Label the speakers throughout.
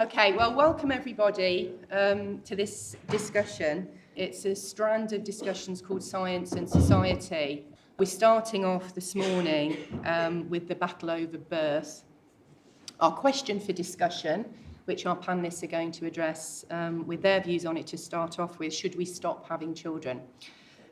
Speaker 1: Okay, well, welcome everybody to this discussion. It's a strand of discussions called Science and Society. We're starting off this morning with the battle over birth. Our question for discussion, which our panellists are going to address with their views on it to start off with, should we stop having children?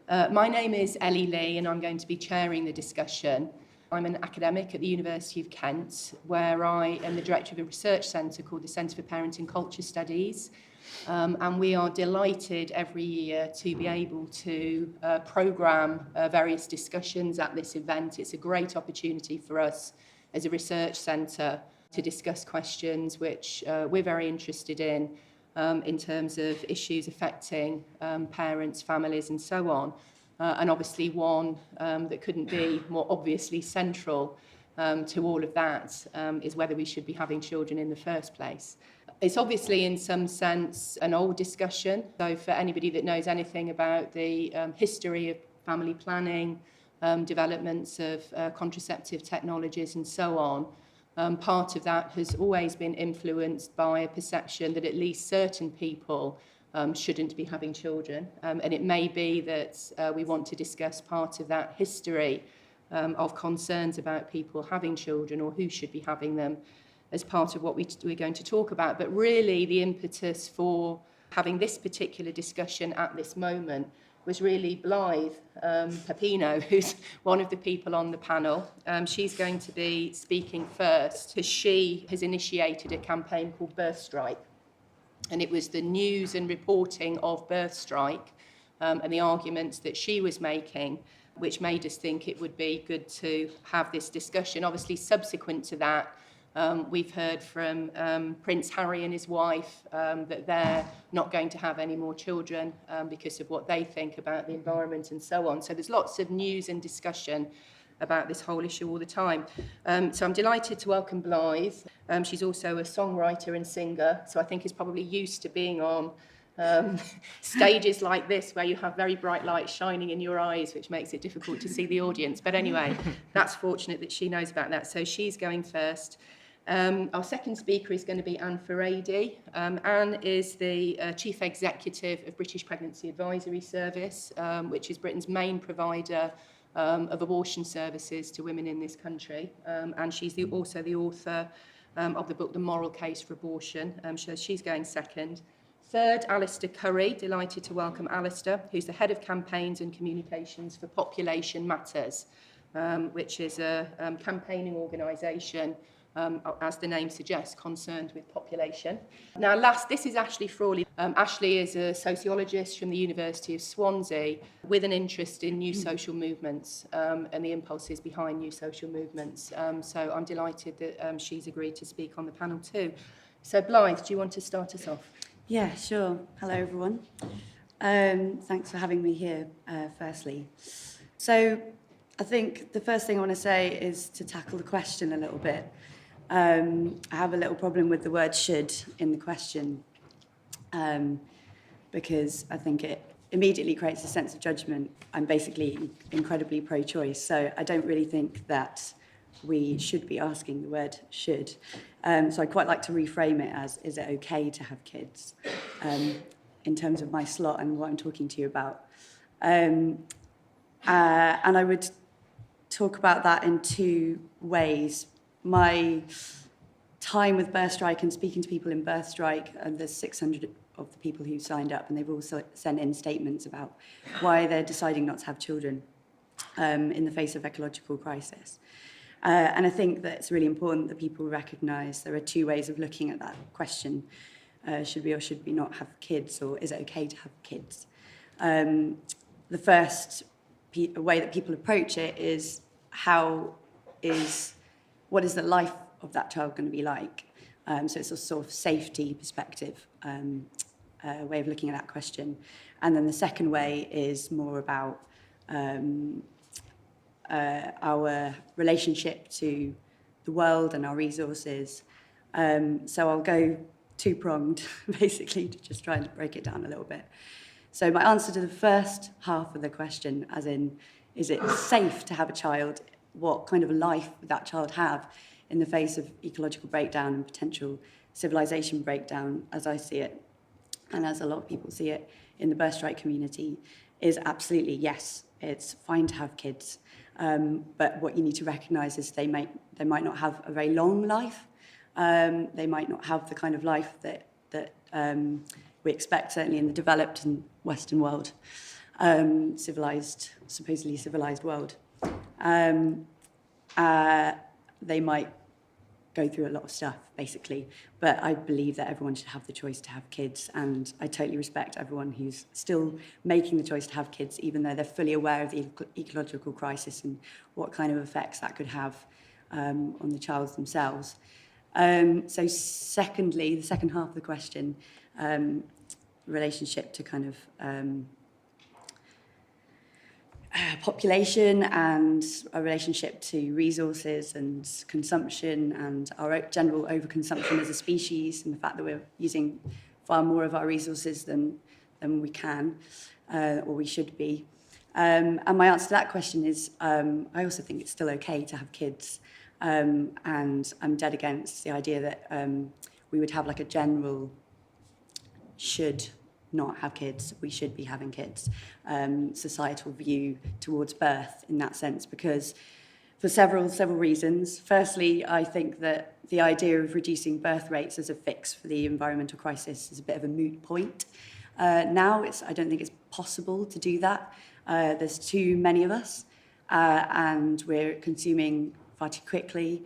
Speaker 1: My name is Ellie Lee and I'm going to be chairing the discussion. I'm an academic at the University of Kent, where I am the director of a research centre called the Centre for Parent and Culture Studies. And we are delighted every year to be able to programme various discussions at this event. It's a great opportunity for us as a research centre to discuss questions which we're very interested in terms of issues affecting parents, families and so on. And obviously one that couldn't be more obviously central to all of that is whether we should be having children in the first place. It's obviously in some sense an old discussion. So for anybody that knows anything about the history of family planning, developments of contraceptive technologies and so on, part of that has always been influenced by a perception that at least certain people shouldn't be having children. And it may be that we want to discuss part of that history of concerns about people having children or who should be having them as part of what we're going to talk about. But really the impetus for having this particular discussion at this moment was really Blythe Pepino, who's one of the people on the panel. She's going to be speaking first, as she has initiated a campaign called BirthStrike. And it was the news and reporting of BirthStrike and the arguments that she was making which made us think it would be good to have this discussion. Obviously, subsequent to that, we've heard from Prince Harry and his wife that they're not going to have any more children because of what they think about the environment and so on. So there's lots of news and discussion about this whole issue all the time. So I'm delighted to welcome Blythe. She's also a songwriter and singer, so I think is probably used to being on stages like this where you have very bright lights shining in your eyes, which makes it difficult to see the audience. But anyway, that's fortunate that she knows about that. So she's going first. Our second speaker is going to be Anne Furedi. Anne is the Chief Executive of British Pregnancy Advisory Service, which is Britain's main provider of abortion services to women in this country. And she's also the author of the book The Moral Case for Abortion. So she's going second. Third, Alistair Curry. Delighted to welcome Alistair, who's the Head of Campaigns and Communications for Population Matters, which is a campaigning organisation, as the name suggests, concerned with population. Now last, this is Ashley Frawley. Ashley is a sociologist from the University of Swansea with an interest in new social movements and the impulses behind new social movements. So I'm delighted that she's agreed to speak on the panel too. So Blythe, do you want to start us off?
Speaker 2: Yeah, sure. Hello, everyone. Thanks for having me here, firstly. So I think the first thing I want to say is to tackle the question a little bit. I have a little problem with the word should in the question because I think it immediately creates a sense of judgment. I'm basically incredibly pro-choice, so I don't really think that we should be asking the word should. So I'd quite like to reframe it as, is it okay to have kids? In terms of my slot and what I'm talking to you about. And I would talk about that in two ways. My time with BirthStrike and speaking to people in BirthStrike, and there's 600 of the people who signed up, and they've also sent in statements about why they're deciding not to have children in the face of ecological crisis. And I think that it's really important that people recognise there are two ways of looking at that question. Should we or should we not have kids, or is it okay to have kids? The first way that people approach it is what is the life of that child going to be like? So it's a sort of safety perspective way of looking at that question. And then the second way is more about our relationship to the world and our resources. So I'll go two-pronged, basically, to just try and break it down a little bit. So my answer to the first half of the question, as in, is it safe to have a child? What kind of a life would that child have in the face of ecological breakdown and potential civilization breakdown, as I see it, and as a lot of people see it in the BirthStrike community, is absolutely yes, it's fine to have kids. But what you need to recognise is they might not have a very long life. They might not have the kind of life that we expect, certainly in the developed and Western world, supposedly civilized world. They might go through a lot of stuff, basically. But I believe that everyone should have the choice to have kids, and I totally respect everyone who's still making the choice to have kids, even though they're fully aware of the ecological crisis and what kind of effects that could have on the child themselves. So secondly, the second half of the question, relationship to kind of population and a relationship to resources and consumption and our general overconsumption as a species, and the fact that we're using far more of our resources than we can or we should be. And my answer to that question is I also think it's still okay to have kids, and I'm dead against the idea that we would have like a general should not have kids, we should be having kids, societal view towards birth in that sense, because for several reasons. Firstly, I think that the idea of reducing birth rates as a fix for the environmental crisis is a bit of a moot point. Now, I don't think it's possible to do that. There's too many of us, and we're consuming far too quickly,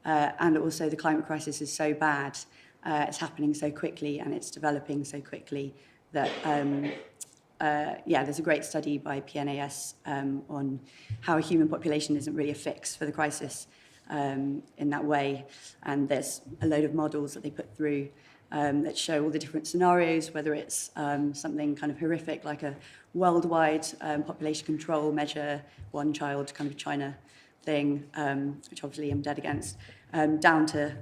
Speaker 2: and also the climate crisis is so bad, it's happening so quickly and it's developing so quickly that, there's a great study by PNAS on how a human population isn't really a fix for the crisis in that way. And there's a load of models that they put through that show all the different scenarios, whether it's something kind of horrific like a worldwide population control measure, one child kind of China thing, which obviously I'm dead against, down to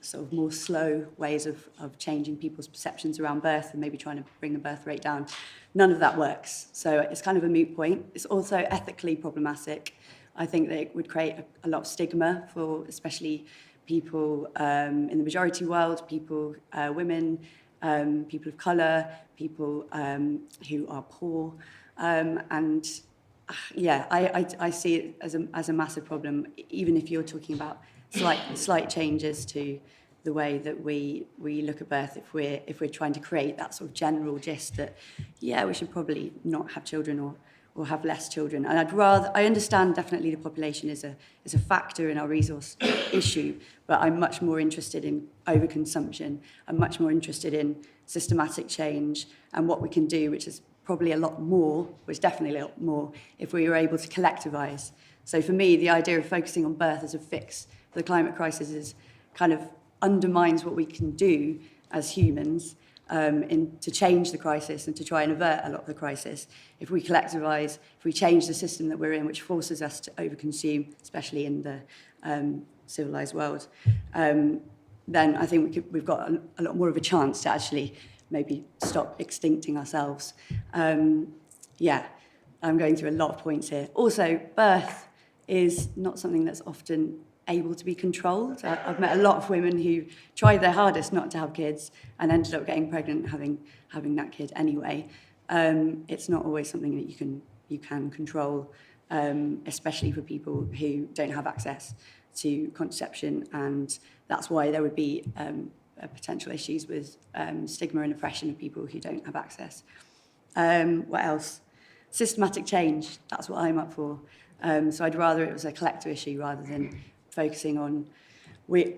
Speaker 2: sort of more slow ways of changing people's perceptions around birth and maybe trying to bring the birth rate down. None of that works. So it's kind of a moot point. It's also ethically problematic. I think that it would create a lot of stigma for especially people in the majority world, people, women, people of colour, people who are poor. I see it as a massive problem, even if you're talking about slight changes to the way that we look at birth, if we're trying to create that sort of general gist that we should probably not have children or have less children. And I understand definitely the population is a factor in our resource issue, but I'm much more interested in overconsumption. I'm much more interested in systematic change and what we can do, which is probably a lot more, which definitely a lot more, if we were able to collectivise. So for me, the idea of focusing on birth as a fix for the climate crisis is kind of undermines what we can do as humans to change the crisis and to try and avert a lot of the crisis. If we collectivise, if we change the system that we're in, which forces us to overconsume, especially in the civilised world, then I think we've got a lot more of a chance to actually maybe stop extincting ourselves. I'm going through a lot of points here. Also, birth is not something that's often able to be controlled. I've met a lot of women who tried their hardest not to have kids and ended up getting pregnant and having that kid anyway. It's not always something that you can control, especially for people who don't have access to contraception, and that's why there would be potential issues with stigma and oppression of people who don't have access. What else? Systematic change, that's what I'm up for. So I'd rather it was a collective issue rather than focusing on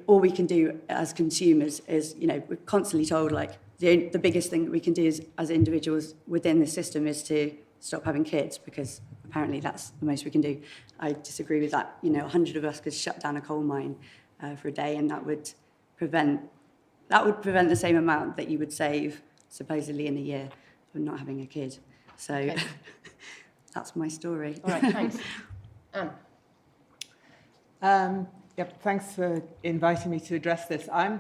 Speaker 2: all we can do as consumers is, we're constantly told like the biggest thing that we can do as individuals within the system is to stop having kids, because apparently that's the most we can do. I disagree with that. 100 of us could shut down a coal mine for a day, and that would prevent the same amount that you would save supposedly in a year from not having a kid. So okay. That's my story.
Speaker 1: All right, thanks. Anne.
Speaker 3: Thanks for inviting me to address this. I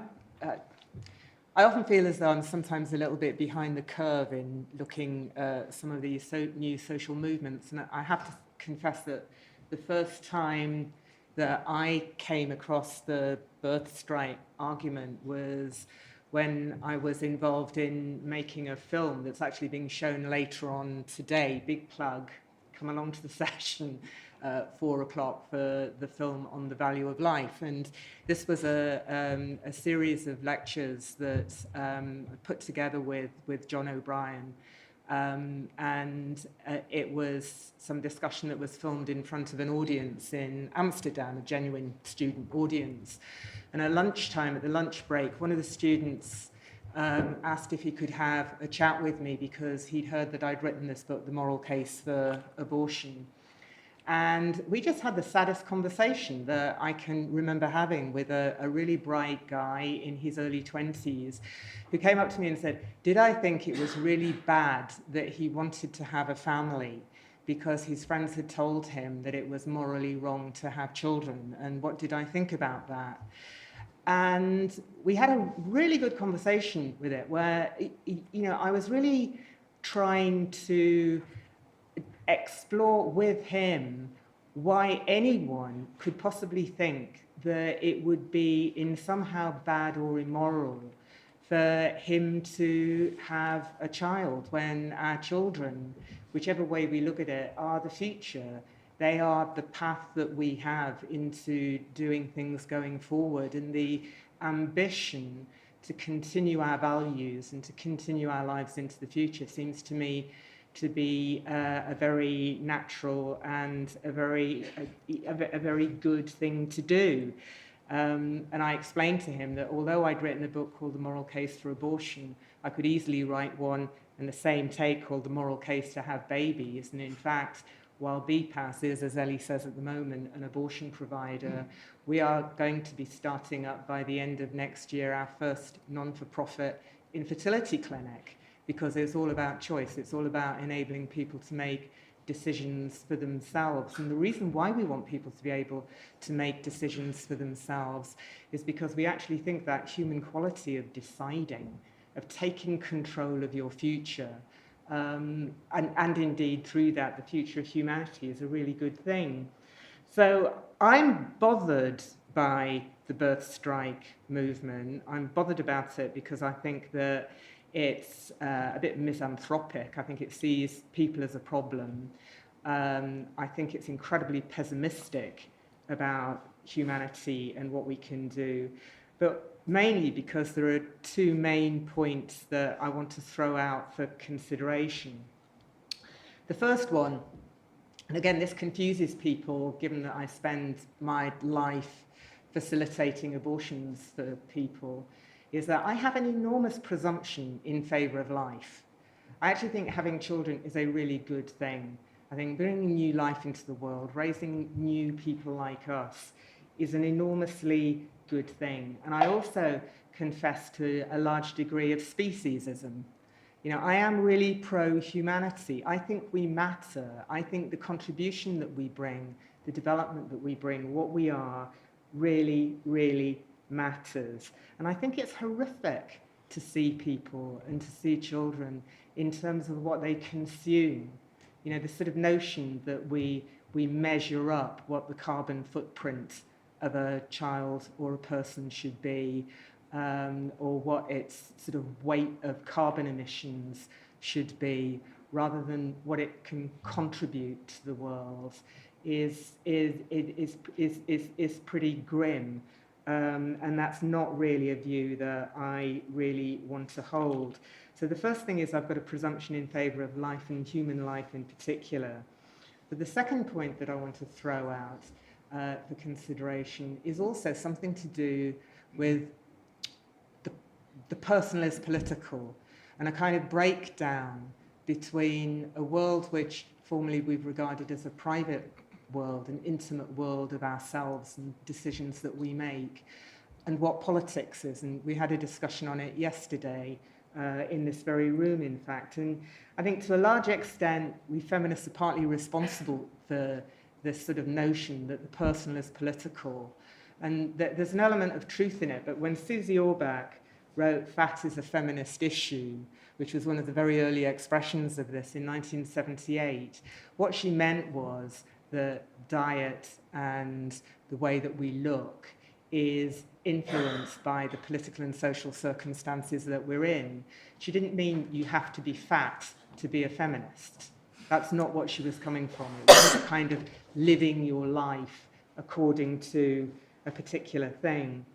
Speaker 3: often feel as though I'm sometimes a little bit behind the curve in looking at some of these new social movements, and I have to confess that the first time that I came across the BirthStrike argument was when I was involved in making a film that's actually being shown later on today. Big plug, come along to the session. 4 o'clock for the film on the value of life. And this was a series of lectures that I put together with John O'Brien. It was some discussion that was filmed in front of an audience in Amsterdam, a genuine student audience. And at lunchtime, at the lunch break, one of the students asked if he could have a chat with me because he'd heard that I'd written this book, The Moral Case for Abortion. And we just had the saddest conversation that I can remember having with a really bright guy in his early 20s who came up to me and said, did I think it was really bad that he wanted to have a family because his friends had told him that it was morally wrong to have children? And what did I think about that? And we had a really good conversation with it where, I was really trying to explore with him why anyone could possibly think that it would be in somehow bad or immoral for him to have a child when our children, whichever way we look at it, are the future. They are the path that we have into doing things going forward, and the ambition to continue our values and to continue our lives into the future seems to me to be a very natural and a very good thing to do. And I explained to him that although I'd written a book called The Moral Case for Abortion, I could easily write one in the same take called The Moral Case to Have Babies. And in fact, while BPAS is, as Ellie says at the moment, an abortion provider, we are going to be starting up by the end of next year our first non-for-profit infertility clinic, because it's all about choice. It's all about enabling people to make decisions for themselves. And the reason why we want people to be able to make decisions for themselves is because we actually think that human quality of deciding, of taking control of your future, and indeed through that, the future of humanity is a really good thing. So I'm bothered by the BirthStrike movement. I'm bothered about it because I think that it's a bit misanthropic. I think it sees people as a problem. I think it's incredibly pessimistic about humanity and what we can do, but mainly because there are two main points that I want to throw out for consideration. The first one, and again, this confuses people given that I spend my life facilitating abortions for people, is that I have an enormous presumption in favour of life. I actually think having children is a really good thing. I think bringing new life into the world, raising new people like us, is an enormously good thing. And I also confess to a large degree of speciesism. I am really pro-humanity. I think we matter. I think the contribution that we bring, the development that we bring, what we are, really, really matters. And I think it's horrific to see people and to see children in terms of what they consume. The sort of notion that we measure up what the carbon footprint of a child or a person should be, or what its sort of weight of carbon emissions should be, rather than what it can contribute to the world, is pretty grim. And that's not really a view that I really want to hold. So the first thing is I've got a presumption in favour of life and human life in particular. But the second point that I want to throw out for consideration is also something to do with the personal is political, and a kind of breakdown between a world which formerly we've regarded as a private world, an intimate world of ourselves and decisions that we make, and what politics is. And we had a discussion on it yesterday in this very room, in fact. And I think to a large extent, we feminists are partly responsible for this sort of notion that the personal is political. And there's an element of truth in it, but when Susie Orbach wrote Fat is a Feminist Issue, which was one of the very early expressions of this in 1978, what she meant was that diet and the way that we look is influenced by the political and social circumstances that we're in. She didn't mean you have to be fat to be a feminist. That's not what she was coming from. It was a kind of living your life according to a particular thing.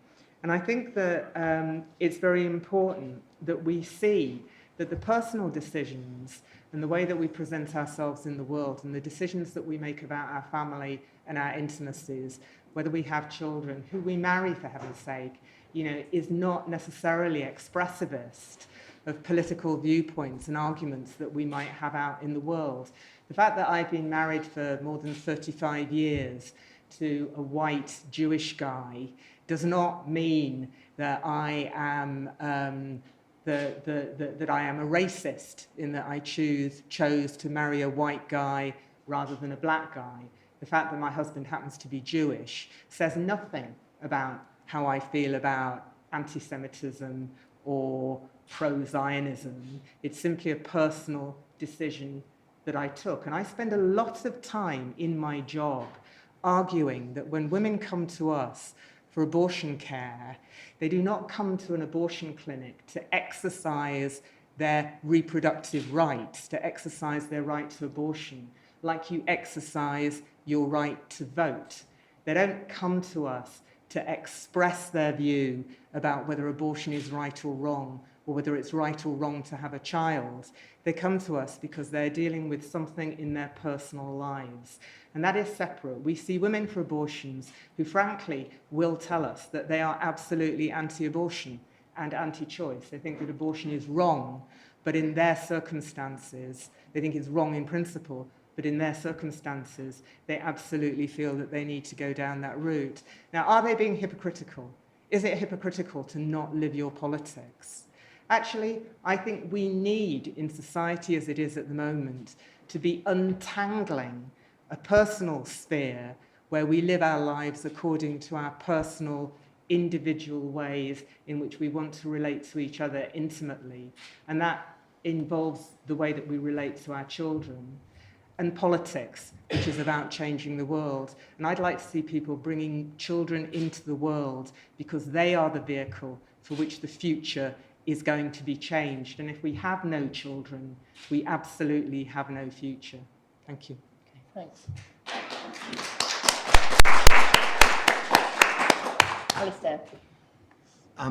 Speaker 3: And I think that it's very important that we see that the personal decisions and the way that we present ourselves in the world and the decisions that we make about our family and our intimacies, whether we have children, who we marry, for heaven's sake, is not necessarily expressivist of political viewpoints and arguments that we might have out in the world. The fact that I've been married for more than 35 years to a white Jewish guy does not mean that I am that I am a racist in that I chose to marry a white guy rather than a black guy. The fact that my husband happens to be Jewish says nothing about how I feel about anti-Semitism or pro-Zionism. It's simply a personal decision that I took. And I spend a lot of time in my job arguing that when women come to us for abortion care, they do not come to an abortion clinic to exercise their reproductive rights, to exercise their right to abortion, like you exercise your right to vote. They don't come to us to express their view about whether abortion is right or wrong, or whether it's right or wrong to have a child. They come to us because they're dealing with something in their personal lives. And that is separate. We see women for abortions who, frankly, will tell us that they are absolutely anti-abortion and anti-choice. They think that abortion is wrong, but in their circumstances, they think it's wrong in principle, but in their circumstances, they absolutely feel that they need to go down that route. Now, are they being hypocritical? Is it hypocritical to not live your politics? Actually, I think we need, in society as it is at the moment, to be untangling a personal sphere where we live our lives according to our personal, individual ways in which we want to relate to each other intimately. And that involves the way that we relate to our children. And politics, which is about changing the world. And I'd like to see people bringing children into the world because they are the vehicle for which the future is going to be changed. And if we have no children, we absolutely have no future. Thank you.
Speaker 1: Okay, thanks. Alistair.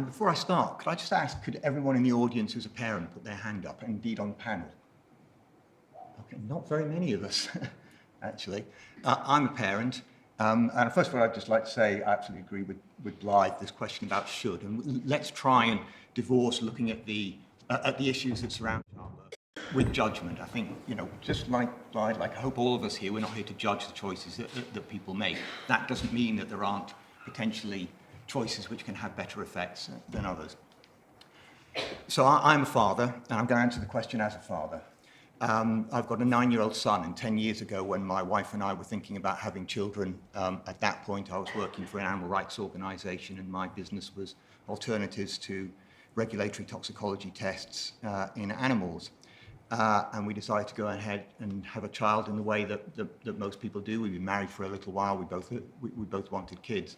Speaker 4: Before I start, could I just ask, could everyone in the audience who's a parent put their hand up, and indeed on the panel? Okay, not very many of us, actually. I'm a parent, and first of all, I'd just like to say I absolutely agree with Blythe, this question about should, and let's try and divorce looking at the issues that surround childbirth with judgment. I think, just like Blythe, like I hope all of us here, we're not here to judge the choices that people make. That doesn't mean that there aren't potentially choices which can have better effects than others. So I'm a father, and I'm going to answer the question as a father. I've got a 9-year-old son, and 10 years ago when my wife and I were thinking about having children, at that point I was working for an animal rights organisation, and my business was alternatives to regulatory toxicology tests in animals. And we decided to go ahead and have a child in the way that most people do. We've been married for a little while, we both wanted kids.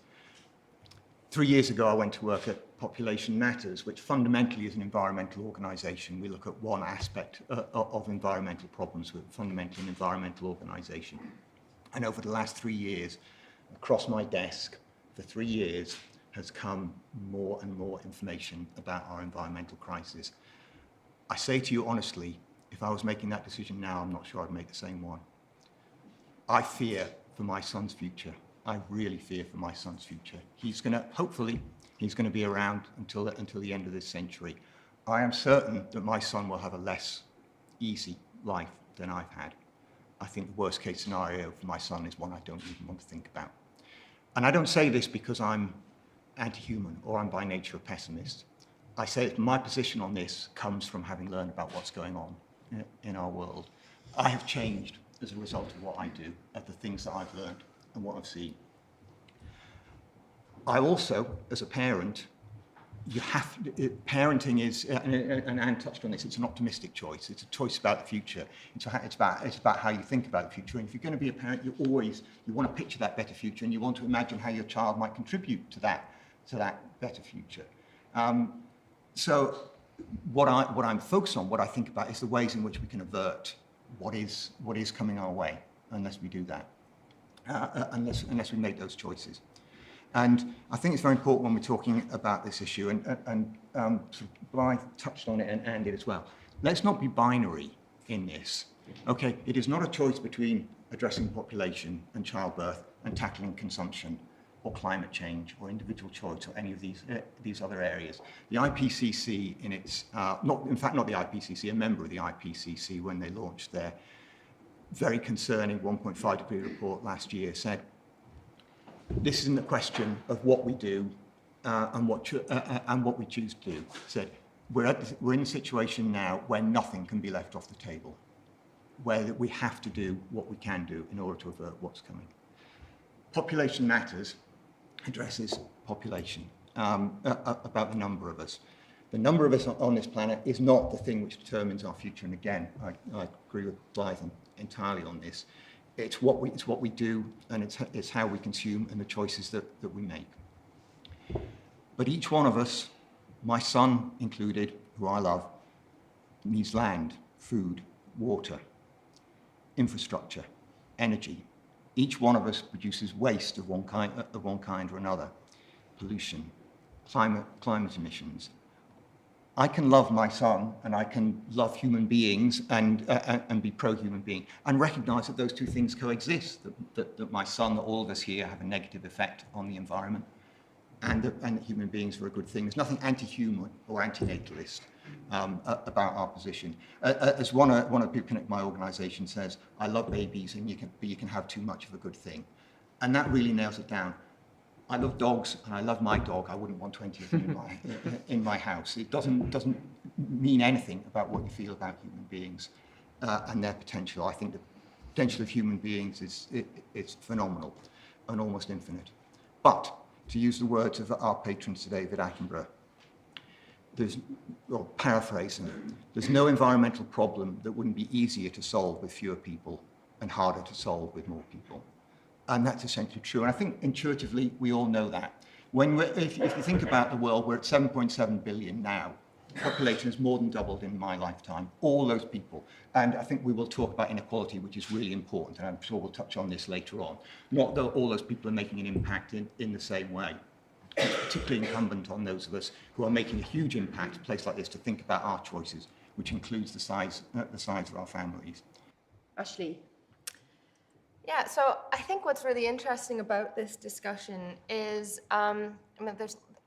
Speaker 4: 3 years ago I went to work at Population Matters, which fundamentally is an environmental organisation. We look at one aspect of environmental problems. We're fundamentally an environmental organisation. And over the last 3 years, across my desk for 3 years, has come more and more information about our environmental crisis. I say to you honestly, if I was making that decision now, I'm not sure I'd make the same one. I fear for my son's future. I really fear for my son's future. Hopefully, he's going to be around until the end of this century. I am certain that my son will have a less easy life than I've had. I think the worst case scenario for my son is one I don't even want to think about. And I don't say this because I'm anti-human or I'm by nature a pessimist. I say that my position on this comes from having learned about what's going on in our world. I have changed as a result of what I do, of the things that I've learned and what I've seen. I also, as a parent, parenting is, and Anne touched on this, it's an optimistic choice. It's a choice about the future. It's about how you think about the future. And if you're going to be a parent, you want to picture that better future, and you want to imagine how your child might contribute to that better future. So what I'm focused on, what I think about, is the ways in which we can avert what is coming our way, unless we do that, unless we make those choices. And I think it's very important when we're talking about this issue, and sort of Blythe touched on it and Anne did as well. Let's not be binary in this. Okay, it is not a choice between addressing population and childbirth and tackling consumption or climate change or individual choice or any of these other areas. The IPCC in its, not the IPCC, a member of the IPCC, when they launched their very concerning 1.5 degree report last year, said, this isn't a question of what we do and what we choose to do. Said, we're in a situation now where nothing can be left off the table, where we have to do what we can do in order to avert what's coming. Population Matters addresses population, about the number of us. The number of us on this planet is not the thing which determines our future. And again, I agree with Blythe entirely on this. It's what we do, and it's how we consume and the choices that we make. But each one of us, my son included, who I love, needs land, food, water, infrastructure, energy. Each one of us produces waste of one kind or another, pollution, climate emissions. I can love my son, and I can love human beings and be pro-human being, and recognize that those two things coexist, that my son, that all of us here have a negative effect on the environment, and that human beings are a good thing. There's nothing anti-human or anti-natalist about our position. As one of the people in my organization says, I love babies, and you can have too much of a good thing. And that really nails it down. I love dogs, and I love my dog. I wouldn't want 20 of them in my house. It doesn't mean anything about what you feel about human beings and their potential. I think the potential of human beings is phenomenal and almost infinite. But to use the words of our patron Sir David Attenborough, paraphrasing, there's no environmental problem that wouldn't be easier to solve with fewer people and harder to solve with more people. And that's essentially true. And I think intuitively, we all know that. If you think about the world, we're at 7.7 billion now. The population has more than doubled in my lifetime, all those people. And I think we will talk about inequality, which is really important, and I'm sure we'll touch on this later on. Not that all those people are making an impact in the same way. It's particularly incumbent on those of us who are making a huge impact in a place like this to think about our choices, which includes the size of our families.
Speaker 1: Ashley.
Speaker 5: Yeah, so I think what's really interesting about this discussion is,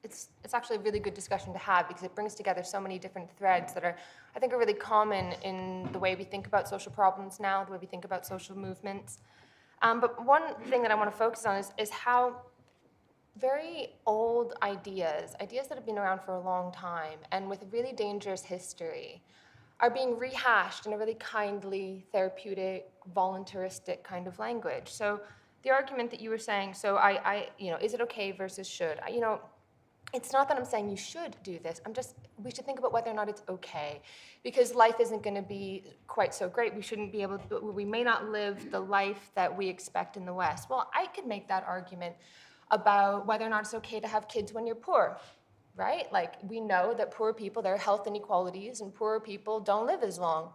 Speaker 5: it's actually a really good discussion to have because it brings together so many different threads that I think are really common in the way we think about social problems now, the way we think about social movements. But one thing that I want to focus on is how very old ideas that have been around for a long time and with a really dangerous history are being rehashed in a really kindly, therapeutic, voluntaristic kind of language. So the argument that you were saying, is it okay versus should? It's not that I'm saying you should do this. We should think about whether or not it's okay, because life isn't going to be quite so great. We may not live the life that we expect in the West. Well, I could make that argument about whether or not it's okay to have kids when you're poor. Right? Like, we know that poor people, there are health inequalities, and poor people don't live as long.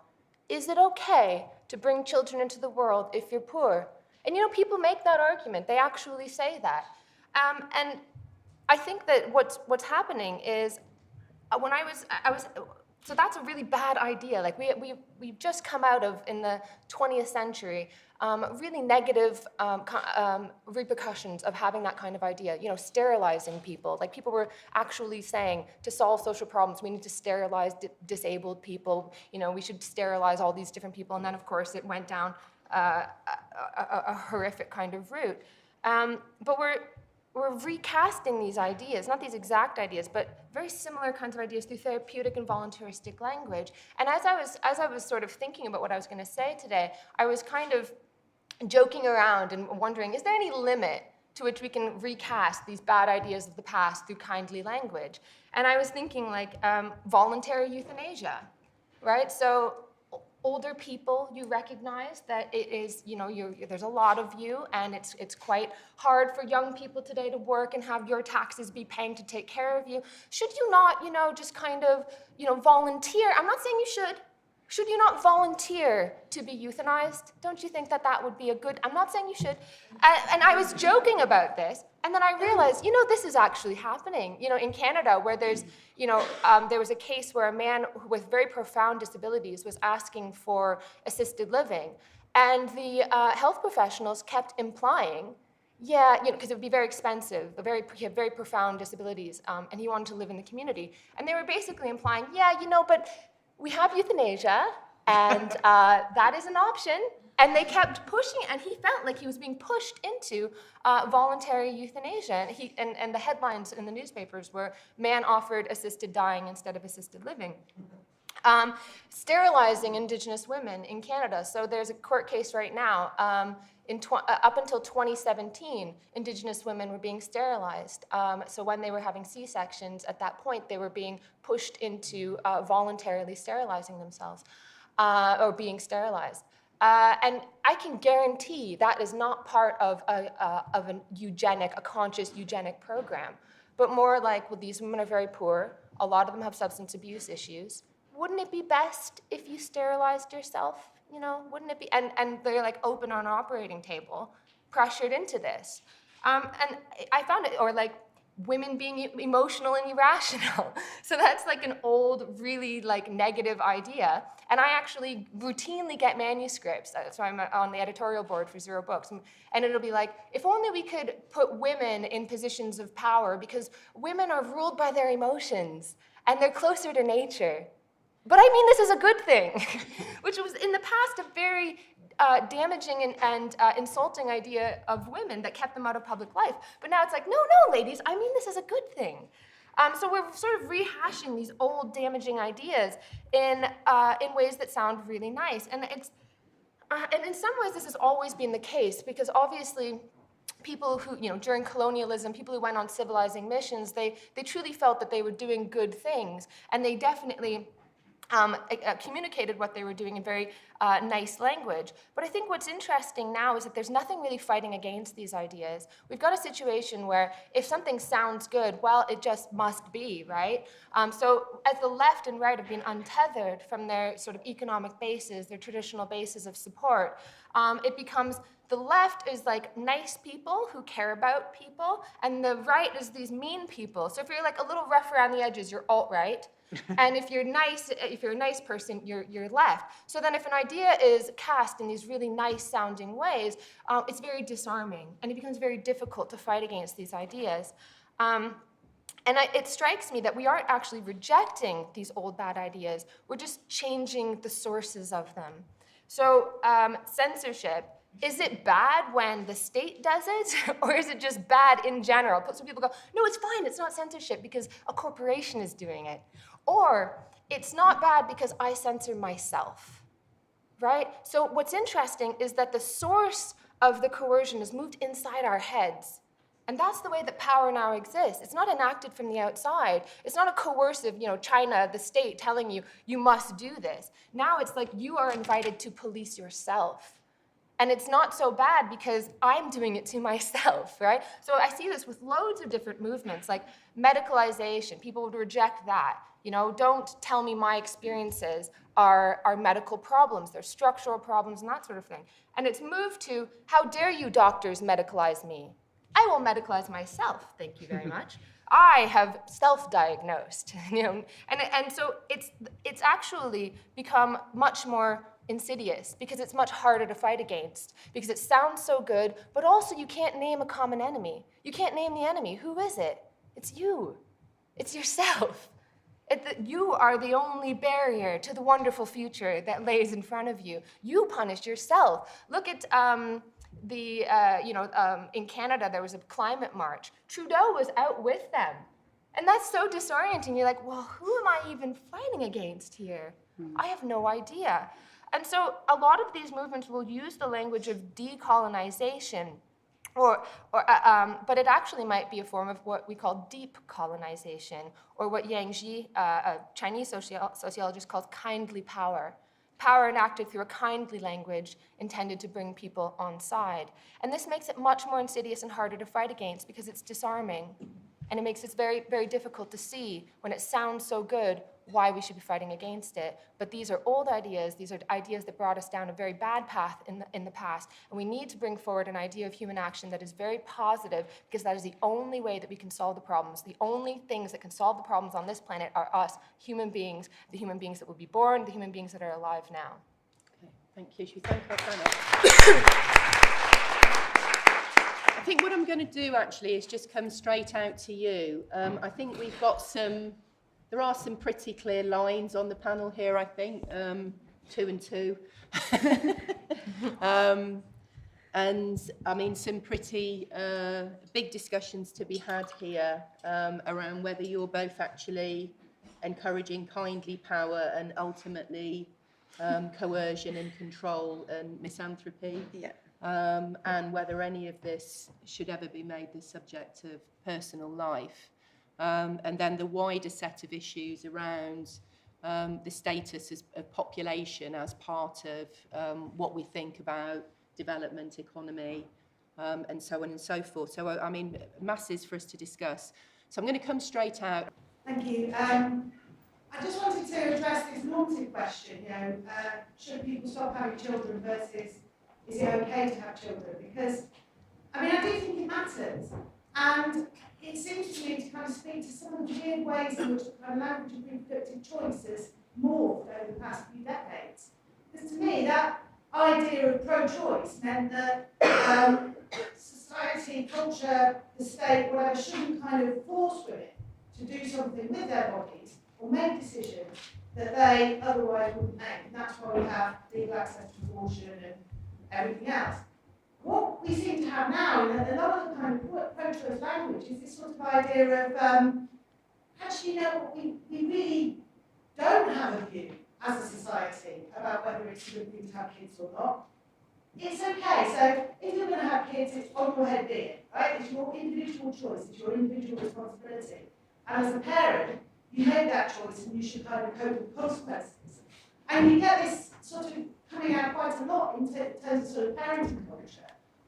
Speaker 5: Is it okay to bring children into the world if you're poor? And people make that argument. They actually say that. And I think that what's happening is when I was so that's a really bad idea. Like we've just come out of, in the 20th century, really negative repercussions of having that kind of idea. Sterilizing people. Like, people were actually saying, to solve social problems, we need to sterilize disabled people. We should sterilize all these different people. And then, of course, it went down a horrific kind of route. But we're recasting these ideas, not these exact ideas, but very similar kinds of ideas through therapeutic and voluntaristic language. And as I was sort of thinking about what I was going to say today, I was kind of joking around and wondering, is there any limit to which we can recast these bad ideas of the past through kindly language. And I was thinking like voluntary euthanasia, right? So older people, you recognize that it is, there's a lot of you, and it's quite hard for young people today to work and have your taxes be paying to take care of you. Should you not, just kind of, volunteer? I'm not saying you should. Should you not volunteer to be euthanized? Don't you think that that would be a good, I'm not saying you should. And I was joking about this, and then I realized, this is actually happening. In Canada, where there's, there was a case where a man with very profound disabilities was asking for assisted living, and the health professionals kept implying, because it would be very expensive. He had very profound disabilities, and he wanted to live in the community. And they were basically implying, but we have euthanasia, and that is an option. And they kept pushing, and he felt like he was being pushed into voluntary euthanasia. And the headlines in the newspapers were, "Man offered assisted dying instead of assisted living." Sterilizing Indigenous women in Canada. So there's a court case right now. Up until 2017, Indigenous women were being sterilized. So when they were having C-sections, at that point, they were being pushed into voluntarily sterilizing themselves or being sterilized. And I can guarantee that is not part of a conscious eugenic program, but more like, well, these women are very poor. A lot of them have substance abuse issues. Wouldn't it be best if you sterilized yourself? Wouldn't it be? And they're like open on an operating table, pressured into this. And I found it, or like women being emotional and irrational. So that's like an old, really like negative idea. And I actually routinely get manuscripts. That's why I'm on the editorial board for Zero Books. And it'll be like, if only we could put women in positions of power, because women are ruled by their emotions and they're closer to nature. But I mean, this is a good thing, which was in the past a very damaging and insulting idea of women that kept them out of public life. But now it's like, no, ladies, I mean, this is a good thing. So we're sort of rehashing these old damaging ideas in ways that sound really nice. And and in some ways, this has always been the case, because obviously, people who, during colonialism, people who went on civilizing missions, they truly felt that they were doing good things, and they definitely communicated what they were doing in very nice language. But I think what's interesting now is that there's nothing really fighting against these ideas. We've got a situation where if something sounds good, well, it just must be, right? So as the left and right have been untethered from their sort of economic bases, their traditional bases of support, it becomes the left is like nice people who care about people, and the right is these mean people. So if you're like a little rough around the edges, you're alt-right. And if you're a nice person, you're left. So then if an idea is cast in these really nice sounding ways, it's very disarming, and it becomes very difficult to fight against these ideas. It strikes me that we aren't actually rejecting these old bad ideas, we're just changing the sources of them. So censorship, is it bad when the state does it, or is it just bad in general? Some people go, no, it's fine, it's not censorship because a corporation is doing it. Or it's not bad because I censor myself, right? So what's interesting is that the source of the coercion is moved inside our heads. And that's the way that power now exists. It's not enacted from the outside. It's not a coercive, China, the state, telling you, you must do this. Now it's like you are invited to police yourself. And it's not so bad because I'm doing it to myself, right? So I see this with loads of different movements, like medicalization. People would reject that. Don't tell me my experiences are medical problems. They're structural problems and that sort of thing. And it's moved to, how dare you doctors medicalize me? I will medicalize myself, thank you very much. I have self-diagnosed, and so it's actually become much more insidious because it's much harder to fight against, because it sounds so good, but also you can't name a common enemy. You can't name the enemy. Who is it? It's you. It's yourself. You are the only barrier to the wonderful future that lays in front of you. You punish yourself. Look at in Canada, there was a climate march. Trudeau was out with them. And that's so disorienting. You're like, well, who am I even fighting against here? I have no idea. And so a lot of these movements will use the language of decolonization But it actually might be a form of what we call deep colonization, or what Yang Ji, a Chinese sociologist, calls kindly power. Power enacted through a kindly language intended to bring people on side. And this makes it much more insidious and harder to fight against because it's disarming. And it makes it very, very difficult to see, when it sounds so good, why we should be fighting against it. But these are old ideas. These are ideas that brought us down a very bad path in the past. And we need to bring forward an idea of human action that is very positive, because that is the only way that we can solve the problems. The only things that can solve the problems on this planet are us, human beings, the human beings that will be born, the human beings that are alive now.
Speaker 1: Okay, thank you. Should we thank our panel? I think what I'm going to do actually is just come straight out to you. I think we've got there are some pretty clear lines on the panel here, I think, 2 and 2. And I mean, some pretty big discussions to be had here around whether you're both actually encouraging kindly power and ultimately coercion and control and misanthropy.
Speaker 2: Yeah.
Speaker 1: And whether any of this should ever be made the subject of personal life. And then the wider set of issues around the status of population as part of what we think about development, economy, and so on and so forth. So, I mean, masses for us to discuss. So I'm going to come straight out.
Speaker 6: Thank you. I just wanted to address this normative question, should people stop having children versus is it okay to have children? Because, I mean, I do think it matters. And it seems to me to kind of speak to some of the weird ways in which the kind of language of reproductive choice has morphed over the past few decades. Because to me, that idea of pro-choice meant that society, culture, the state, whatever, shouldn't kind of force women to do something with their bodies or make decisions that they otherwise wouldn't make. And that's why we have legal access to abortion and everything else. What we seem to have now in a lot of the kind of pro-choice language is this sort of idea of, actually, we really don't have a view as a society about whether it's a good thing to have kids or not. It's okay. So if you're going to have kids, it's on your head, be it, right? It's your individual choice. It's your individual responsibility. And as a parent, you make that choice and you should kind of cope with the consequences. And you get this sort of coming out quite a lot in terms of sort of parenting culture,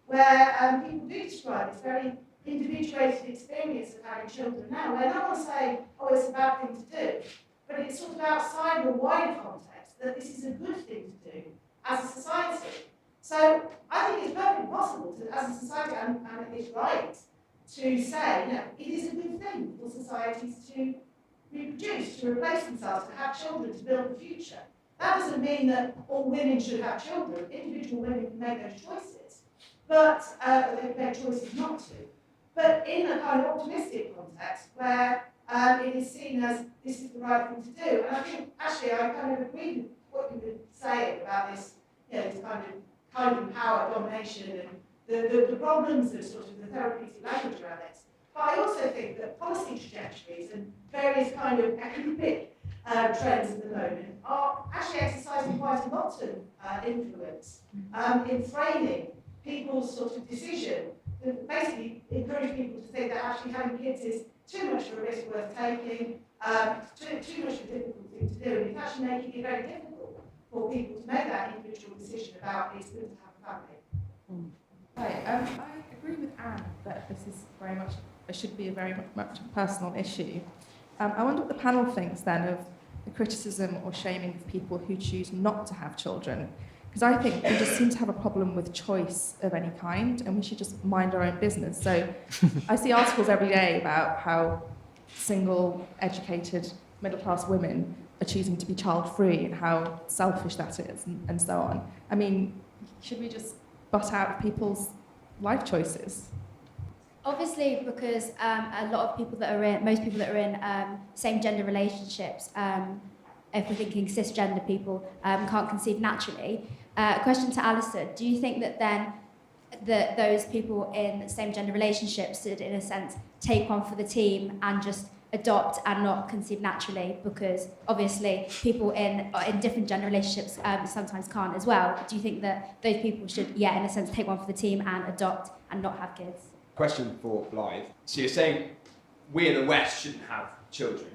Speaker 6: where people do describe this very individuated experience of having children now, where no one's saying, oh, it's a bad thing to do, but it's sort of outside the wider context that this is a good thing to do as a society. So I think it's perfectly possible to, as a society, and it's right, to say, it is a good thing for societies to reproduce, to replace themselves, to have children, to build the future. That doesn't mean that all women should have children. Individual women can make those choices, but they can make choices not to. But in a kind of optimistic context where it is seen as this is the right thing to do. And I think, actually, I kind of agree with what you were saying about this, this kind of power, domination, and the problems of sort of the therapeutic language around this. But I also think that policy trajectories and various kind of economic trends at the moment are actually exercising quite a lot of influence in framing people's sort of decision, that basically encourage people to think that actually having kids is too much of a risk worth taking, too much of a difficult thing to do, and it's actually making it very difficult for people to make that individual decision about it's good to have a family.
Speaker 7: Right, I agree with Anne that this is should be a very much personal issue. I wonder what the panel thinks then of the criticism or shaming of people who choose not to have children. Because I think we just seem to have a problem with choice of any kind, and we should just mind our own business. So I see articles every day about how single, educated, middle-class women are choosing to be child-free and how selfish that is, and so on. I mean, should we just butt out people's life choices?
Speaker 8: Obviously, because most people that are in same-gender relationships, if we're thinking cisgender people, can't conceive naturally. A question to Alistair, do you think that then those people in same-gender relationships should, in a sense, take one for the team and just adopt and not conceive naturally, because obviously people in different gender relationships sometimes can't as well. Do you think that those people should, in a sense, take one for the team and adopt and not have kids?
Speaker 9: Question for Blythe. So you're saying we in the West shouldn't have children.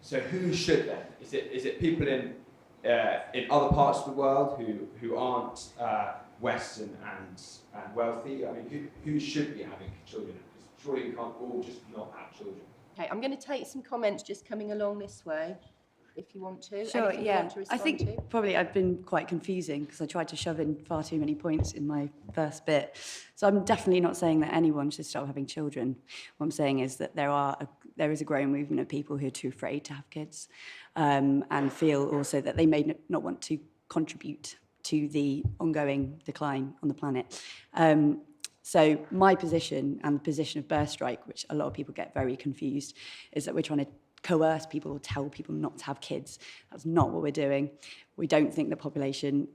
Speaker 9: So who should then? Is it people in other parts of the world who aren't Western and wealthy? I mean, who should be having children? Because surely we can't all just not have children.
Speaker 1: Okay, I'm going to take some comments just coming along this way, if you want to.
Speaker 2: Sure,
Speaker 1: Anything you want to
Speaker 2: I
Speaker 1: respond
Speaker 2: think
Speaker 1: to?
Speaker 2: probably I've been quite confusing because I tried to shove in far too many points in my first bit. So I'm definitely not saying that anyone should stop having children. What I'm saying is that there is a growing movement of people who are too afraid to have kids, and feel also that they may not want to contribute to the ongoing decline on the planet. So my position and the position of BirthStrike, which a lot of people get very confused, is that we're trying to coerce people or tell people not to have kids. That's not what we're doing. We don't think that population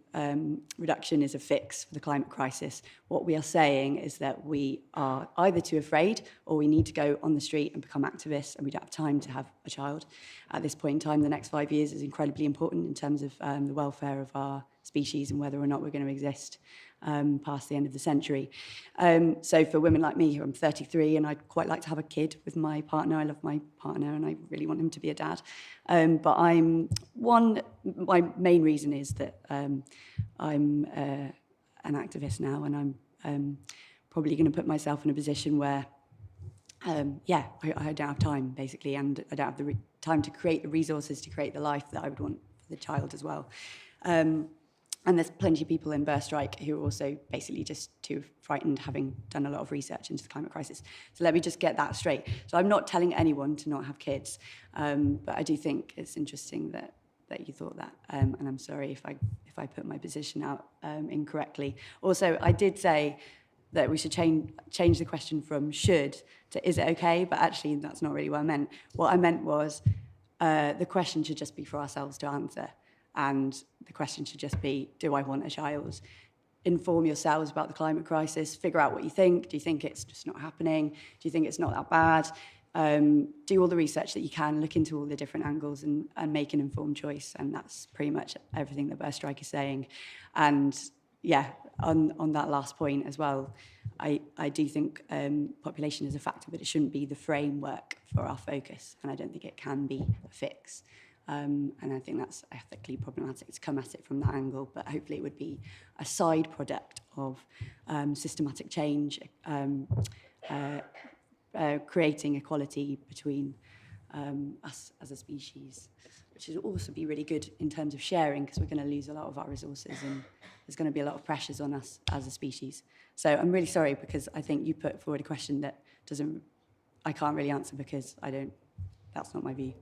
Speaker 2: reduction is a fix for the climate crisis. What we are saying is that we are either too afraid or we need to go on the street and become activists, and we don't have time to have a child. At this point in time, the next 5 years is incredibly important in terms of the welfare of our species and whether or not we're going to exist past the end of the century. So for women like me, who I'm 33, and I'd quite like to have a kid with my partner. I love my partner and I really want him to be a dad. But my main reason is that I'm an activist now, and I'm probably going to put myself in a position where, I don't have time, basically, and I don't have the time to create the resources to create the life that I would want for the child as well. And there's plenty of people in BirthStrike who are also basically just too frightened, having done a lot of research into the climate crisis. So let me just get that straight. So I'm not telling anyone to not have kids, but I do think it's interesting that you thought that, and I'm sorry if I put my position out incorrectly. Also, I did say that we should change the question from should to is it okay, but actually that's not really what I meant. What I meant was the question should just be for ourselves to answer. And the question should just be, do I want a child? Inform yourselves about the climate crisis, figure out what you think. Do you think it's just not happening? Do you think it's not that bad? Do all the research that you can, look into all the different angles and make an informed choice. And that's pretty much everything that BirthStrike is saying. And yeah, on that last point as well, I do think population is a factor, but it shouldn't be the framework for our focus. And I don't think it can be a fix. And I think that's ethically problematic to come at it from that angle, but hopefully it would be a side product of systematic change, creating equality between us as a species, which would also be really good in terms of sharing, because we're going to lose a lot of our resources and there's going to be a lot of pressures on us as a species. So I'm really sorry, because I think you put forward a question that I can't really answer, because that's not my view.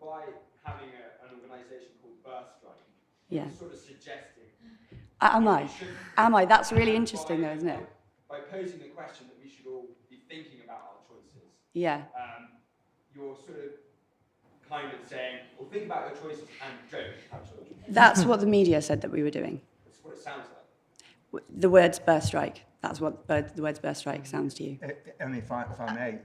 Speaker 9: By having an organisation called BirthStrike,
Speaker 2: Yeah.
Speaker 9: sort of suggesting...
Speaker 2: Am I? That's really interesting though, isn't it?
Speaker 9: By posing the question that we should all be thinking about our choices,
Speaker 2: Yeah.
Speaker 9: you're sort of kind of saying, well, think about your choices and don't have children.
Speaker 2: That's what the media said that we were doing.
Speaker 9: That's what it sounds like.
Speaker 2: The words BirthStrike. That's what the words BirthStrike sounds to you.
Speaker 4: I mean, if I may,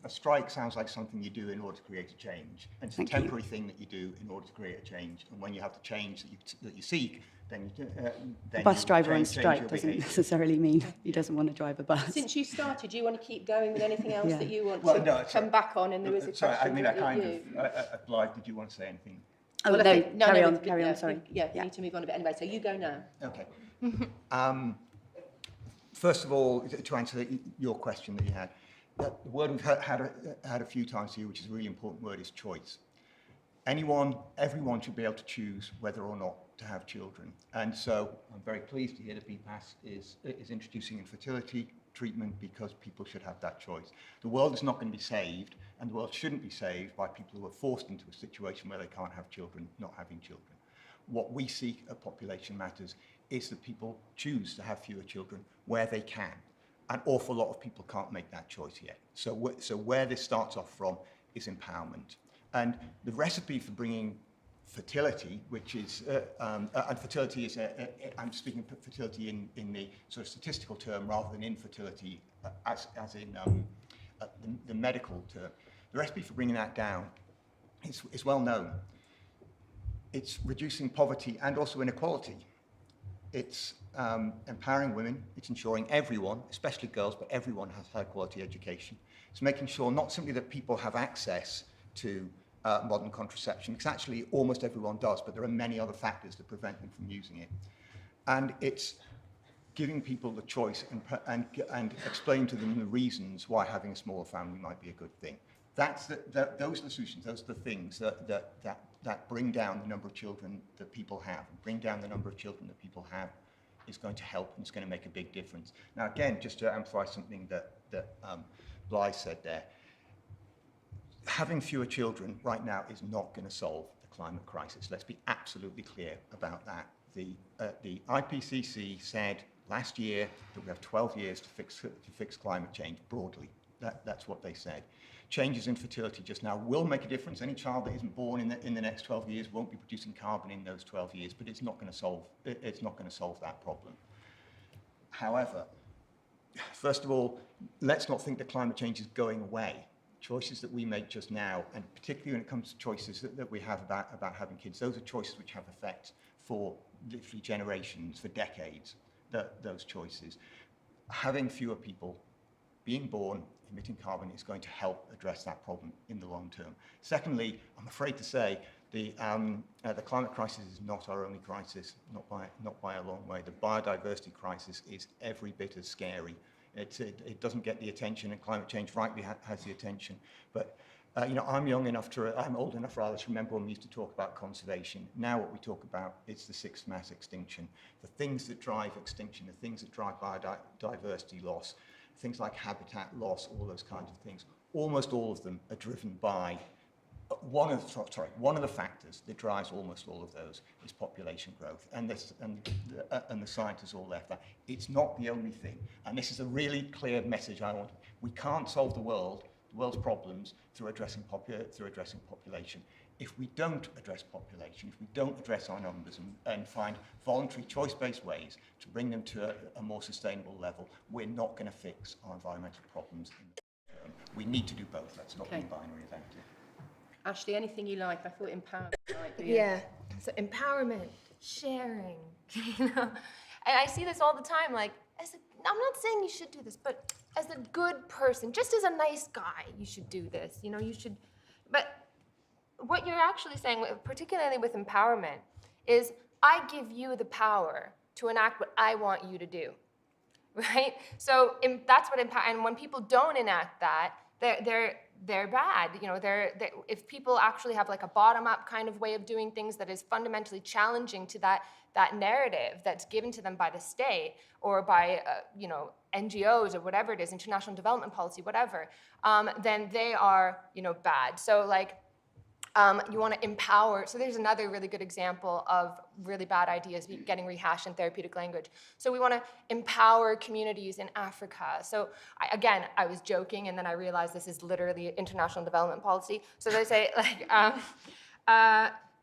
Speaker 4: a strike sounds like something you do in order to create a change. And it's a temporary thing that you do in order to create a change. And when you have the change that you seek, then you
Speaker 2: A bus driver on
Speaker 4: change
Speaker 2: strike
Speaker 4: your
Speaker 2: doesn't
Speaker 4: behaviour.
Speaker 2: necessarily mean he doesn't want to drive a bus.
Speaker 1: Since you started, do you want to keep going with anything else
Speaker 2: Yeah.
Speaker 1: that you want
Speaker 4: Well,
Speaker 1: to
Speaker 4: no,
Speaker 1: come back on? And there was a
Speaker 4: sorry,
Speaker 1: question
Speaker 4: I mean, I
Speaker 1: for
Speaker 4: kind
Speaker 1: you.
Speaker 4: of, Blythe, did you want to say anything?
Speaker 2: Oh,
Speaker 1: Well, I
Speaker 2: no,
Speaker 1: think-
Speaker 2: carry on, sorry.
Speaker 1: We need to move on a bit anyway, so you go now.
Speaker 4: Okay. First of all, to answer your question that you had, the word we've had a few times here, which is a really important word, is choice. Everyone should be able to choose whether or not to have children. And so I'm very pleased to hear that BPAS is introducing infertility treatment, because people should have that choice. The world is not going to be saved, and the world shouldn't be saved by people who are forced into a situation where they can't have children, not having children. What we seek at Population Matters is that people choose to have fewer children where they can. An awful lot of people can't make that choice yet. So where this starts off from is empowerment. And the recipe for bringing fertility, which is, and fertility is, I'm speaking of fertility in the sort of statistical term rather than infertility, as in the medical term. The recipe for bringing that down is well known. It's reducing poverty and also inequality. It's empowering women. It's ensuring everyone, especially girls, but everyone has high quality education. It's making sure not simply that people have access to modern contraception, because actually almost everyone does, but there are many other factors that prevent them from using it. And it's giving people the choice and explain to them the reasons why having a smaller family might be a good thing. Those are the solutions, those are the things that bring down the number of children that people have. Bring down the number of children that people have is going to help, and it's going to make a big difference. Now, again, just to emphasize something that Blythe said there, having fewer children right now is not going to solve the climate crisis. Let's be absolutely clear about that. The IPCC said last year that we have 12 years to fix climate change broadly. That's what they said. Changes in fertility just now will make a difference. Any child that isn't born in the next 12 years won't be producing carbon in those 12 years, but it's not going to solve that problem. However, first of all, let's not think that climate change is going away. Choices that we make just now, and particularly when it comes to choices that we have about having kids, those are choices which have effect for literally generations, for decades, those choices. Having fewer people being born, emitting carbon is going to help address that problem in the long term. Secondly, I'm afraid to say the climate crisis is not our only crisis, not by a long way. The biodiversity crisis is every bit as scary. It doesn't get the attention, and climate change rightly has the attention. But I'm old enough rather to remember when we used to talk about conservation. Now what we talk about is the sixth mass extinction. The things that drive extinction, the things that drive biodiversity loss, things like habitat loss, all those kinds of things. Almost all of them are driven by one of the factors that drives almost all of those is population growth, and the scientists all left that. It's not the only thing, and this is a really clear message I want. We can't solve the world's problems through addressing population. If we don't address population, if we don't address our numbers and find voluntary choice-based ways to bring them to a more sustainable level, we're not going to fix our environmental problems in the long term. We need to do both. Let's not be binary about it.
Speaker 1: Ashley, anything you like? I thought empowerment might be.
Speaker 5: Yeah, so empowerment, sharing, And I see this all the time, like, I'm not saying you should do this, but as a good person, just as a nice guy, you should do this, you should, but what you're actually saying, particularly with empowerment, is I give you the power to enact what I want you to do, right? So that's what and when people don't enact that, they're bad. If people actually have like a bottom-up kind of way of doing things that is fundamentally challenging to that narrative that's given to them by the state or by NGOs or whatever it is, international development policy, whatever, then they are bad. So like. You want to empower. So there's another really good example of really bad ideas getting rehashed in therapeutic language. So we want to empower communities in Africa. So I was joking, and then I realized this is literally international development policy. So they say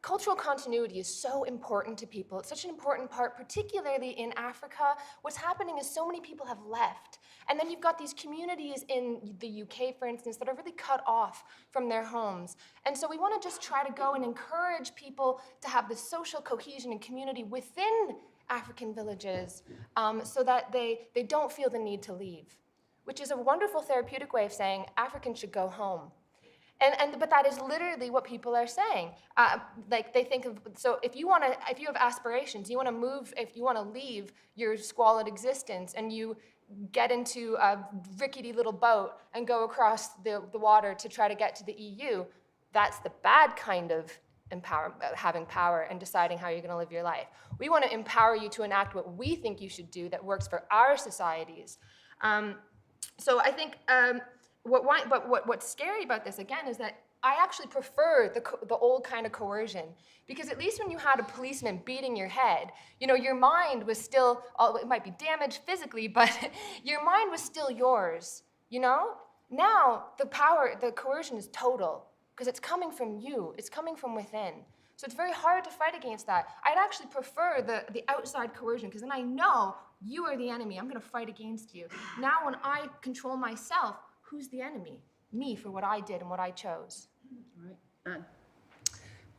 Speaker 5: cultural continuity is so important to people. It's such an important part, particularly in Africa. What's happening is so many people have left. And then you've got these communities in the UK, for instance, that are really cut off from their homes. And so we want to just try to go and encourage people to have this social cohesion and community within African villages so that they don't feel the need to leave, which is a wonderful therapeutic way of saying Africans should go home. But that is literally what people are saying. Like they think of, so if you have aspirations, you want to move, if you want to leave your squalid existence and you get into a rickety little boat and go across the water to try to get to the EU, that's the bad kind of having power and deciding how you're going to live your life. We want to empower you to enact what we think you should do that works for our societies. So I think what's scary about this, again, is that I actually prefer the old kind of coercion, because at least when you had a policeman beating your head, your mind was still, it might be damaged physically, but your mind was still yours, Now the coercion is total, because it's coming from you, it's coming from within. So it's very hard to fight against that. I'd actually prefer the outside coercion, because then I know you are the enemy, I'm going to fight against you. Now when I control myself, who's the enemy? Me for what I did and what I chose.
Speaker 1: Right. Anne.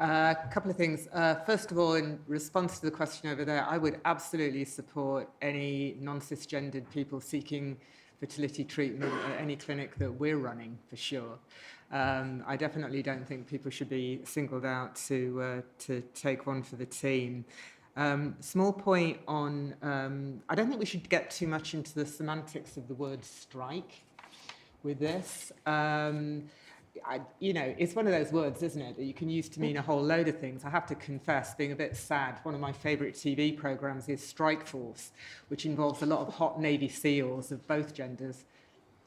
Speaker 3: A couple of things. First of all, in response to the question over there, I would absolutely support any non-cisgendered people seeking fertility treatment at any clinic that we're running, for sure. I definitely don't think people should be singled out to take one for the team. Small point on, I don't think we should get too much into the semantics of the word strike with this. It's one of those words, isn't it, that you can use to mean a whole load of things. I have to confess, being a bit sad, one of my favourite TV programmes is Strike Force, which involves a lot of hot Navy SEALs of both genders